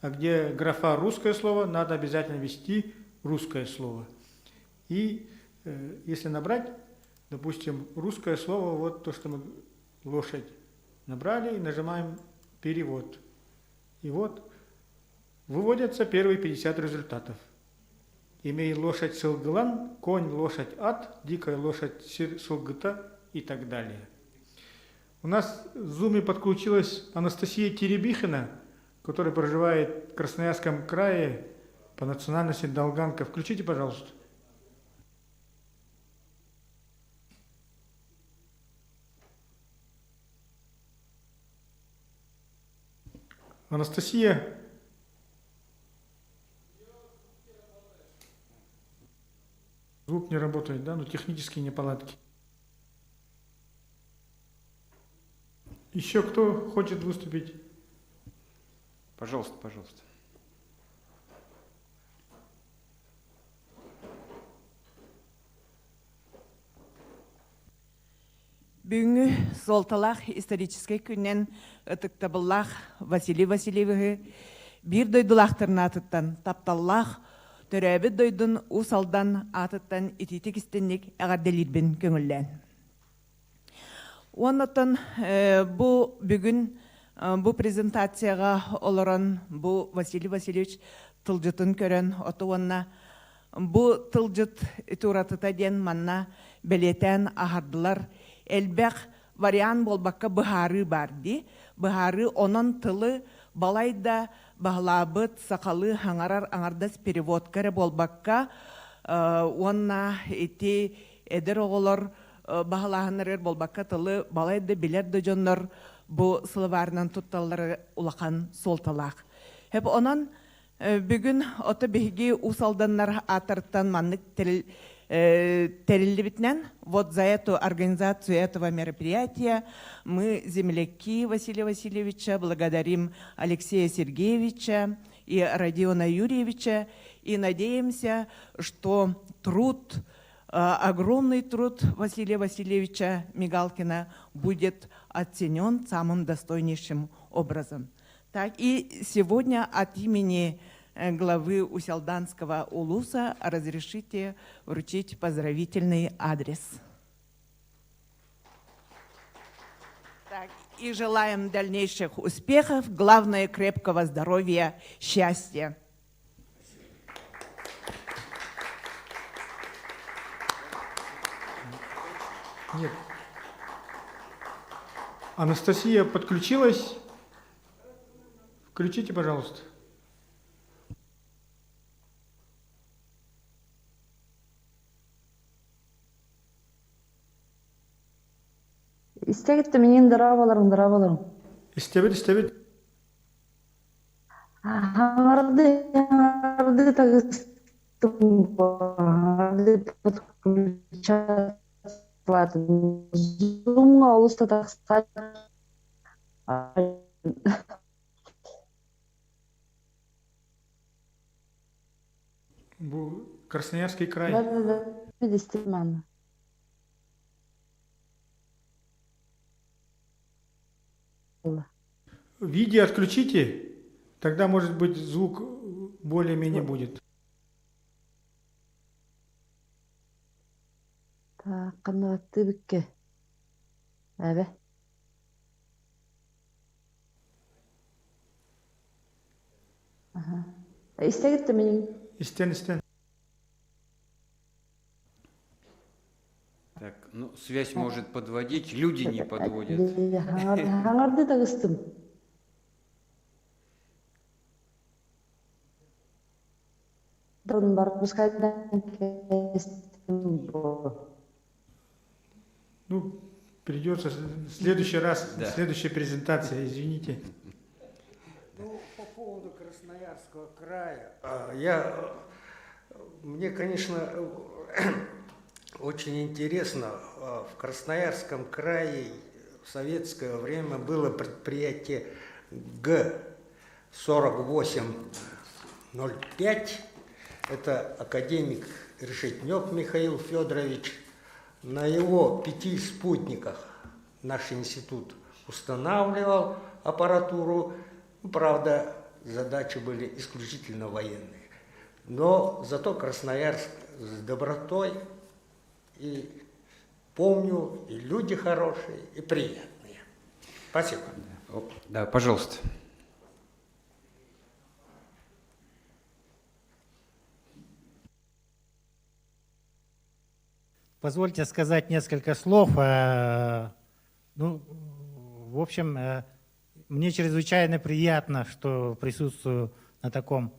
C: а где графа «русское слово», надо обязательно ввести русское слово. И если набрать, допустим, русское слово, вот то, что мы лошадь набрали, и нажимаем «перевод». И вот выводятся первые 50 результатов. Имей лошадь сылгылан, конь лошадь ат, дикая лошадь сылгыта и так далее. У нас в Зуме подключилась Анастасия Теребихина, которая проживает в Красноярском крае, по национальности долганка. Включите, пожалуйста. Анастасия. Звук не работает, да? Ну, технические неполадки. Еще кто хочет выступить?
A: Пожалуйста, пожалуйста.
I: Бүгүнкү Солталах исторический күннен ытыктабыллах Василий Васильевичи бир дойдулахтырын атыттан тапталлах төрөбү дойдун усалдан атыттан ититик истенник эгерделирбин көңүллен. Оннотон бу бүгүн Бу презентацияға олорон бу Василий Васильевич тылжытын көрөн отуонна бу тылжыт туратыта ден манна белетен ахардылар. Элбек вариант болбакка быхары барди. Быхары онон тылы балайда бағлабыт сақалы хаңарар аңардас переводкары болбакка онна ити эдер оголор бағлағынырыр болбакка тылы балайда билерді жоннор бу сылыварынан тутталары улақан солталақ. Хеп онон бүгін оты бігі усалданнар атырттан маннык терилли битнен. Вот за эту организацию этого мероприятия мы земляки Василия Васильевича благодарим Алексея Сергеевича и Родиона Юрьевича и надеемся, что труд, огромный труд Василия Васильевича Мигалкина будет оценен самым достойнейшим образом. Так и сегодня от имени главы Уселданского улуса разрешите вручить поздравительный адрес. Так, и желаем дальнейших успехов, главное крепкого здоровья, счастья.
C: Нет. Анастасия подключилась. Включите, пожалуйста.
J: Истегитте менен дарабаларым.
C: Истебит.
J: Аңарды тагыстым, аңарды подключаться. Зумга улуста тагыска.
C: Бу Красноярский край.
J: Да. Действительно.
C: Видео отключите, тогда, может быть, звук более-менее будет.
J: Так, канатты бикке. Әбе. Истегитте менен.
C: Истен.
A: Так, ну, связь может подводить, люди не подводят.
J: Аңарды тагыстым.
C: Ну, придется в следующий раз,
A: Да.
C: следующая презентация, извините.
B: Ну, по поводу Красноярского края, мне, конечно, очень интересно, в Красноярском крае в советское время было предприятие Г-4805, это академик Решетнев Михаил Федорович. На его 5 спутниках наш институт устанавливал аппаратуру. Правда, задачи были исключительно военные. Но зато Красноярск с добротой, и помню, и люди хорошие, и приятные. Спасибо.
A: Да, пожалуйста.
K: Позвольте сказать несколько слов. В общем, мне чрезвычайно приятно, что присутствую на таком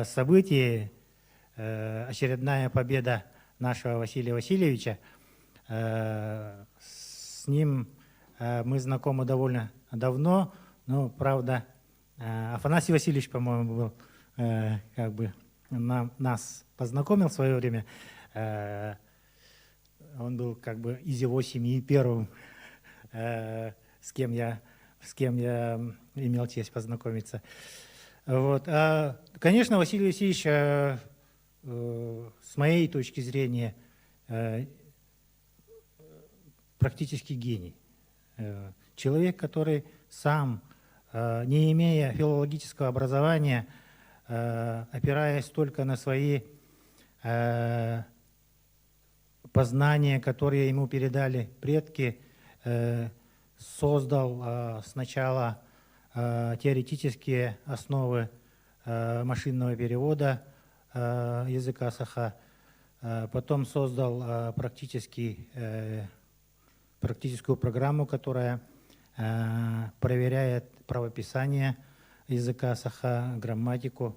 K: событии. Очередная победа нашего Василия Васильевича. С ним мы знакомы довольно давно, но, правда, Афанасий Васильевич, по-моему, был, нас познакомил в свое время. Он был из его семьи первым, с кем я имел честь познакомиться. Вот. Конечно, Василий Васильевич, с моей точки зрения, практически гений. Человек, который сам, не имея филологического образования, опираясь только на свои познания, которые ему передали предки, создал сначала теоретические основы машинного перевода языка саха. Потом создал практическую программу, которая проверяет правописание языка саха, грамматику.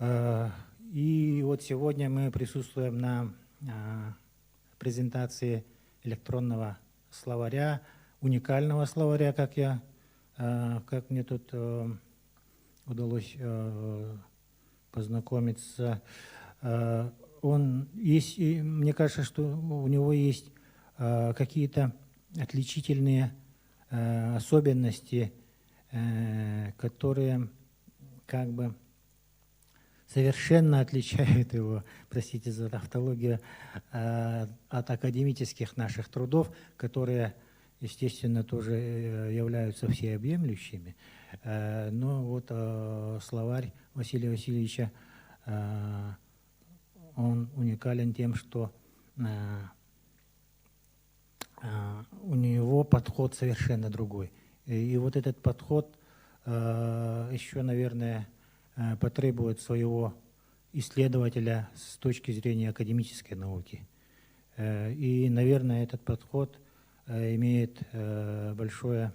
K: И вот сегодня мы присутствуем на презентации электронного словаря, уникального словаря, как мне тут удалось познакомиться. Он есть, и мне кажется, что у него есть какие-то отличительные особенности, которые как бы совершенно отличают его, простите за тавтологию, от академических наших трудов, которые, естественно, тоже являются всеобъемлющими. Но вот словарь Василия Васильевича, он уникален тем, что у него подход совершенно другой. И вот этот подход еще, наверное, потребует своего исследователя с точки зрения академической науки. И, наверное, этот подход имеет большие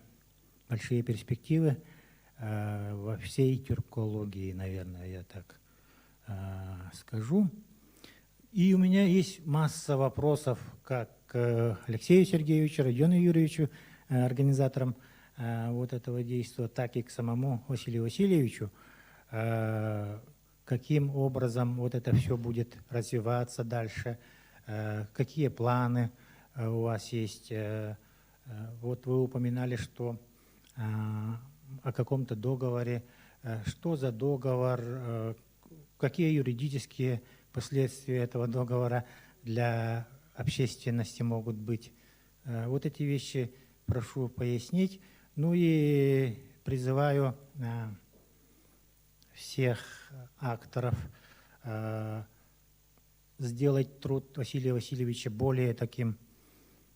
K: перспективы во всей тюркологии, наверное, я так скажу. И у меня есть масса вопросов как к Алексею Сергеевичу, Родиону Юрьевичу, организаторам вот этого действия, так и к самому Василию Васильевичу. Каким образом вот это все будет развиваться дальше, какие планы у вас есть. Вот вы упоминали, что о каком-то договоре. Что за договор, какие юридические последствия этого договора для общественности могут быть. Вот эти вещи прошу пояснить. Ну и призываю всех акторов сделать труд Василия Васильевича более таким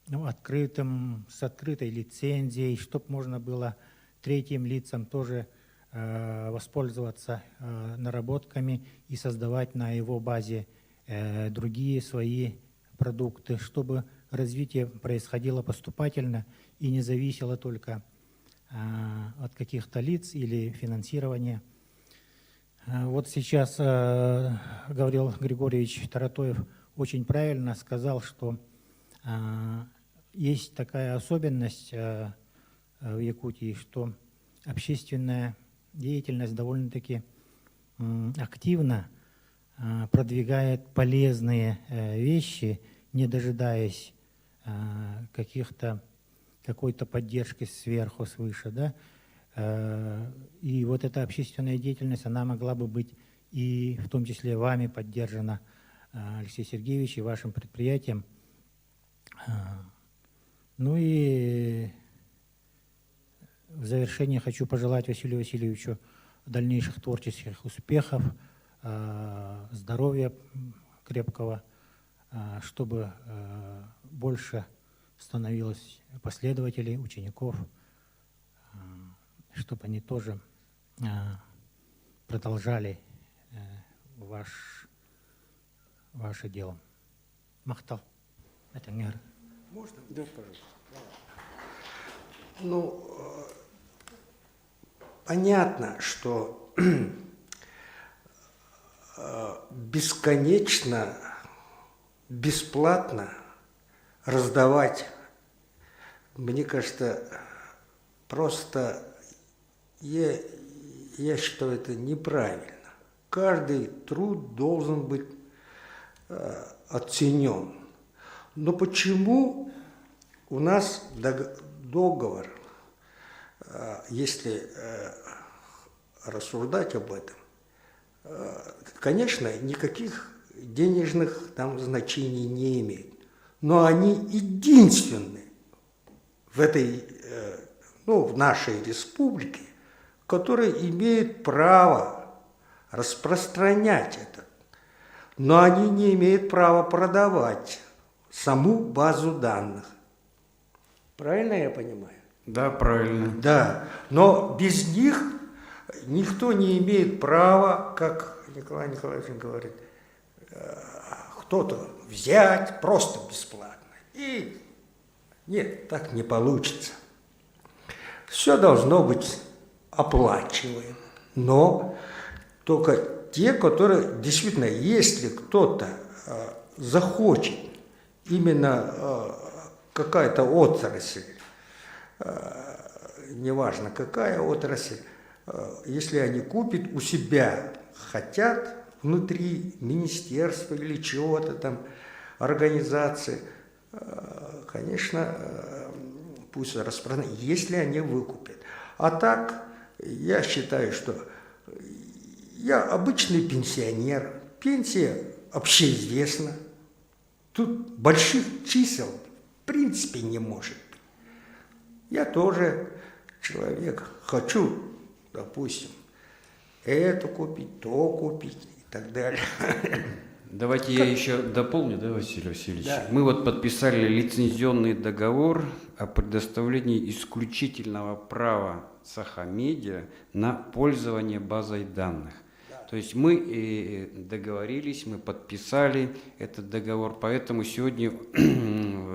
K: открытым, с открытой лицензией, чтобы можно было третьим лицам тоже воспользоваться наработками и создавать на его базе другие свои продукты, чтобы развитие происходило поступательно и не зависело только от каких-то лиц или финансирования. Вот сейчас Гаврил Григорьевич Таратоев очень правильно сказал, что есть такая особенность в Якутии, что общественная деятельность довольно-таки активно продвигает полезные вещи, не дожидаясь какой-то поддержки сверху, свыше, да? И вот эта общественная деятельность, она могла бы быть и в том числе вами поддержана, Алексей Сергеевич, и вашим предприятием. Ну и в завершение хочу пожелать Василию Васильевичу дальнейших творческих успехов, здоровья крепкого, чтобы больше становилось последователей, учеников, чтобы они тоже продолжали ваше дело. Махтал. Это не...
B: Можно? Да, пожалуйста. Ну, понятно, что бесконечно, бесплатно раздавать, мне кажется, просто я считаю это неправильно. Каждый труд должен быть оценен. Но почему у нас договор, если рассуждать об этом, конечно, никаких денежных там значений не имеет, но они единственные в этой, в нашей республике, которые имеют право распространять это, но они не имеют права продавать саму базу данных. Правильно я понимаю?
A: Да, правильно.
B: Да, но без них никто не имеет права, как Николай Николаевич говорит, кто-то взять просто бесплатно. И нет, так не получится. Все должно быть оплачиваемо. Но только те, которые действительно, если кто-то захочет именно какая-то отрасль, неважно какая отрасль, если они купят у себя, хотят внутри министерства или чего-то там, организации, конечно, пусть распространяют, если они выкупят. А так, я считаю, что я обычный пенсионер, пенсия общеизвестна, тут больших чисел в принципе не может быть. Я тоже человек, хочу, допустим, это купить, то купить и так далее.
A: Давайте я еще дополню, да, Василий Васильевич?
B: Да.
A: Мы вот подписали лицензионный договор о предоставлении исключительного права Сахамедиа на пользование базой данных. То есть мы договорились, мы подписали этот договор, поэтому сегодня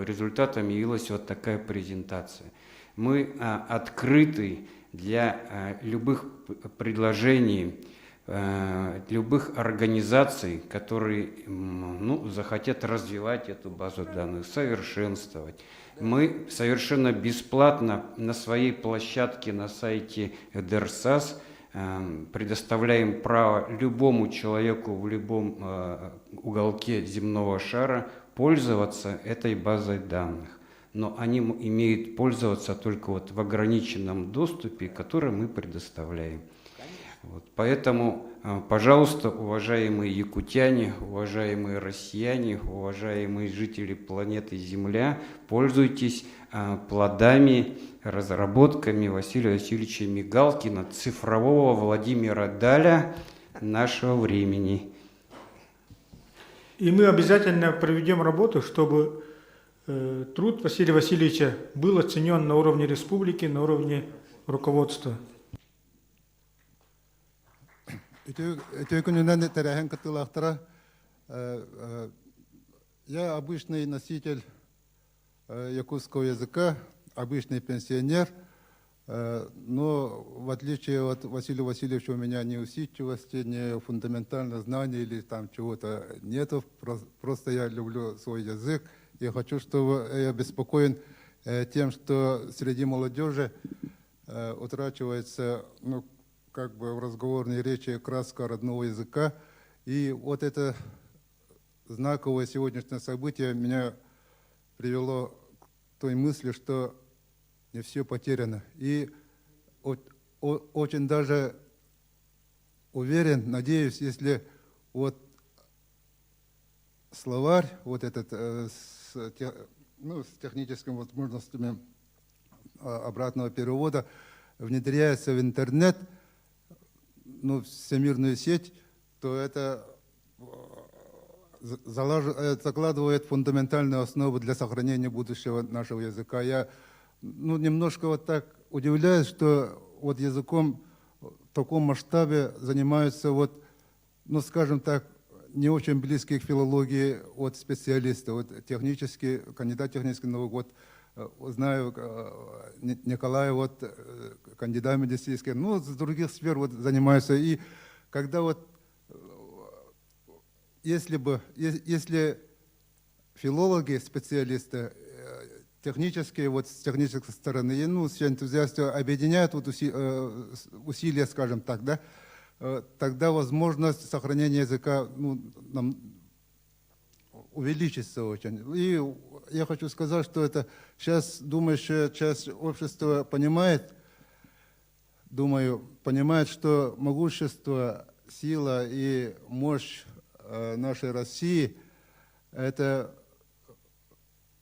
A: результатом явилась вот такая презентация. Мы открыты для любых предложений, любых организаций, которые захотят развивать эту базу данных, совершенствовать. Мы совершенно бесплатно на своей площадке на сайте ДРСАС предоставляем право любому человеку в любом уголке земного шара пользоваться этой базой данных. Но они имеют пользоваться только вот в ограниченном доступе, который мы предоставляем. Вот. Поэтому, пожалуйста, уважаемые якутяне, уважаемые россияне, уважаемые жители планеты Земля, пользуйтесь плодами, разработками Василия Васильевича Мигалкина, цифрового Владимира Даля нашего времени.
C: И мы обязательно проведем работу, чтобы труд Василия Васильевича был оценен на уровне республики, на уровне руководства.
E: Я обычный носитель якутского языка, обычный пенсионер, но в отличие от Василия Васильевича у меня ни усидчивости, ни фундаментальных знаний или там чего-то нету, просто я люблю свой язык. Я хочу, чтобы я обеспокоен тем, что среди молодежи утрачивается, как бы в разговорной речи краска родного языка. И вот это знаковое сегодняшнее событие меня привело к той мысли, что не все потеряно. И очень даже уверен, надеюсь, если вот словарь, вот этот с техническими возможностями обратного перевода внедряется в интернет, всемирную сеть, то это закладывает фундаментальную основу для сохранения будущего нашего языка. Я немножко вот так удивляюсь, что вот языком в таком масштабе занимаются скажем так, не очень близкие к филологии специалисты, технический, кандидат технических наук, знаю Николая, кандидат медицинский, с других сфер занимаются. И когда если филологи, специалисты, технические, с технической стороны, все энтузиасты объединяют усилия, скажем так, да, тогда возможность сохранения языка увеличится очень. И я хочу сказать, что это сейчас думающая часть общества понимает, что могущество, сила и мощь нашей России – это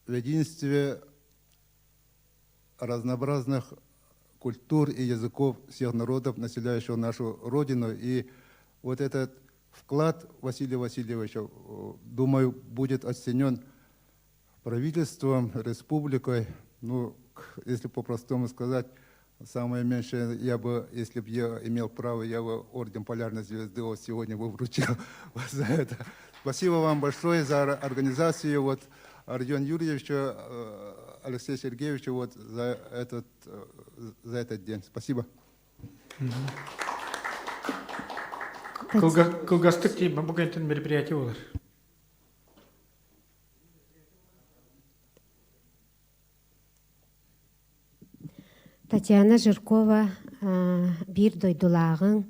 E: в единстве разнообразных культур и языков всех народов, населяющих нашу Родину. И вот этот вклад Василия Васильевича, думаю, будет оценен правительством, республикой, если по-простому сказать, самое меньшее, если бы я имел право, я бы орден Полярной звезды вот сегодня бы вручил вот за это. Спасибо вам большое за организацию, вот, Родион Юрьевичу, Алексею Сергеевичу, вот, за этот день. Спасибо.
C: Кылгастык дейм, бүгінтін мероприятие olur.
L: Татьяна Жиркова бир дойдулағын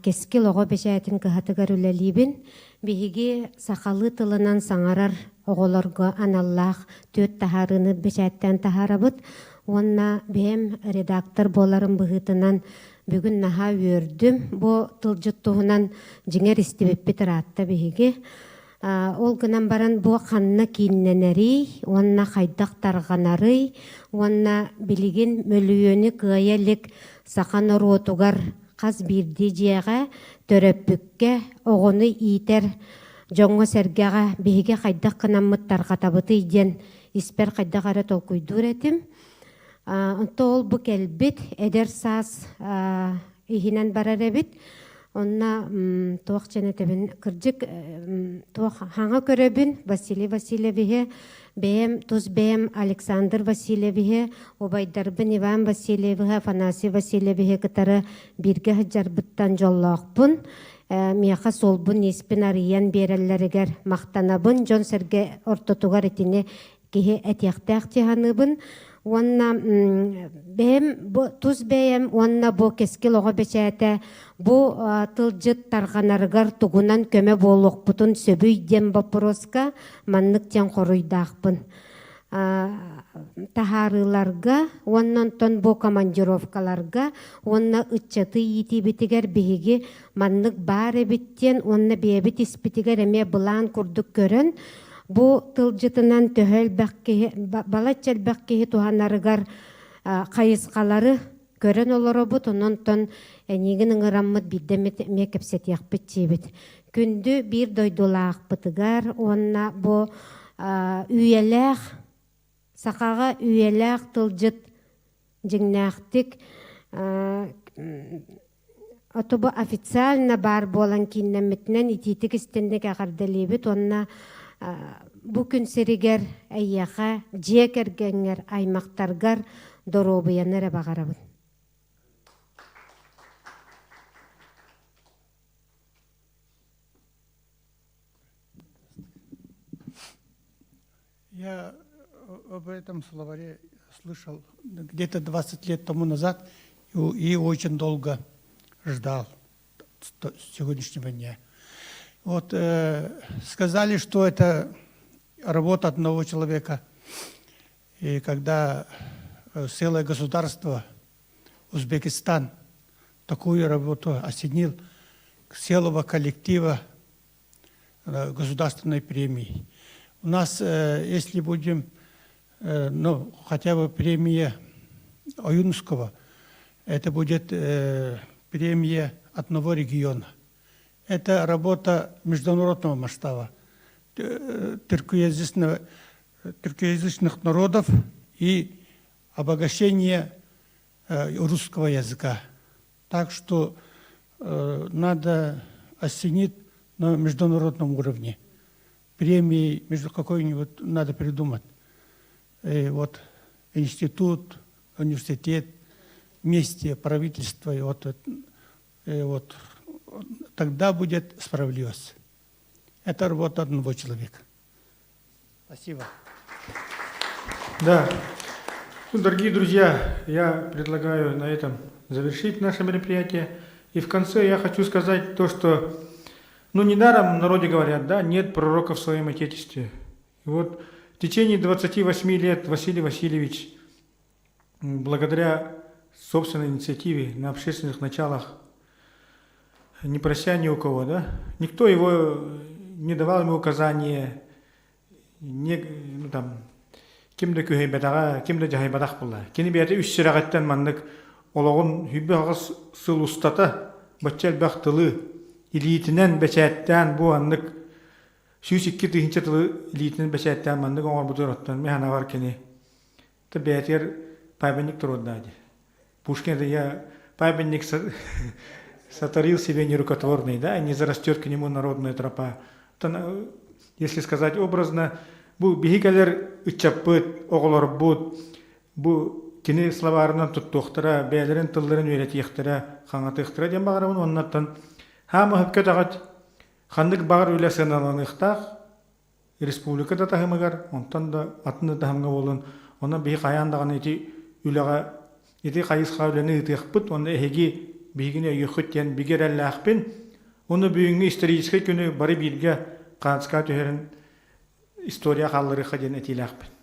L: кески лоғо бешәтін кыхатыгар үлелибін. Бихиги сақалы тылынан саңарар оғолорго аналлах төт тахарыны бешәттен тахарабыт. Онна бәм редактор боларын бұғытынан бүгін наха өрдім. Бо тылжыттуғынан жіңер істебеппетір атта бихиги. Ол гынан баран бу қанна кейінненері, онна қайдақ тарғанары, онна білеген мөлүйені күйелік сақан ұротуғар қаз бірді жеға төрөппүкке оғыны итер жоңғы сәргеға бейге қайдақ қынамыттар қатабыты иден испер қайдақ ары тол күйдур етім. Ол бұ кәлбет әдер саз ихинен барар әбет. Онна туақ жәнетебін кірджік туақ хаңа көребін Василий Васильевихе, туз бәйім Александр Васильевихе, обайдарбын Иван Васильевихе, Афанасий Васильевихе кітары бірге жарбыттан жоллақпын. Мияқа солбын еспін ариян берелерігер мақтанабын, жон сәрге ортотуғар етіне кеге әтияқтақ тиханыбын. Онна туз бәйім, онна бұ кескі лоғы бәчәті, бұ тылжыт тарғанарғар тұғынан көмі болуқ бұтын сөбүйден бапыроска маннық тен қоруйдақпын. Тахарыларға, оннан тон бұ командировкаларға, онна ұтчаты еті бітігер бігігі маннық бар әбіттен, онна бәйбіт іспітігер әме бұлан күрдік көрін. Бу тылжытынан төхел балатчал бәккеһи туханарыгар қайысқалары көрін олары бұт, онын әнеген ыңыраммыт биддемет мекепсет яқпыт чебет. Күнді бір дойдулақ бұтыгар, онна бұ үйеләқ, сақаға үйеләқ тылжыт жіңнәқтік, отобы официально бар болан кейіннәмітінен итетік істендік ағардалебет, онна Бу күн серигер әйяға жекергеңер аймақтаргар доробыяныр бағарабын.
C: Я об этом словаре слышал где-то 20 лет тому назад и очень долго ждал сегодняшнего дня. Вот сказали, что это работа одного человека. И когда целое государство, Узбекистан, такую работу оценил целого коллектива государственной премии. У нас, если будем, хотя бы премия Оюнского, это будет премия одного региона. Это работа международного масштаба тюркоязычных народов и обогащение русского языка. Так что надо оценить на международном уровне. Премии между какой-нибудь надо придумать. Вот институт, университет, вместе правительство, и вот тогда будет справедливость. Это работа одного человека. Спасибо.
M: Да. Ну, дорогие друзья, я предлагаю на этом завершить наше мероприятие. И в конце я хочу сказать то, что, недаром в народе говорят, да, нет пророка в своем отечестве. И вот в течение 28 лет Василий Васильевич, благодаря собственной инициативе на общественных началах, не прося ни у кого, да? Никто его не давал ему указания, кимде күхейбетаға, кимде жахайбатақ бұлла. Кені бәді үш сирағаттан мандық олығын хүбі ағыз сыл ұстата, бәтчәл бәқ тылы, илиетінен бәчәттен бұ андық, сүйіс 2 тыхынча тылы илиетінен бәчәттен мандық оңар бұдыр оттан, мәхана бар кені это бетер памятник труднади. Пушкин это я памятник сотворил себе нерукотворный, да, и не зарастет к нему народная тропа. Если сказать образно, бу бихикалер ичаппыт, оголор бу тини словарынан туттуқтыра, бәлерін тылдырын өйретияқтыра, қаңатықтыра ден бағарымын, оннаттан хамы хөпкет ағат, хандық бағар өлі сыналанықтақ, республикада тахымығар, онтан да атыны тахымға болын, ona bir kayandağın eti ülağa eti kayıs kavleni ıtıqpıt, onu ehegi bigine yuhutyen bigerellahpin, onu büyüğünü istiriyiske günü bari bilge kanska tüherin istoriya kalları kaden etilahpin.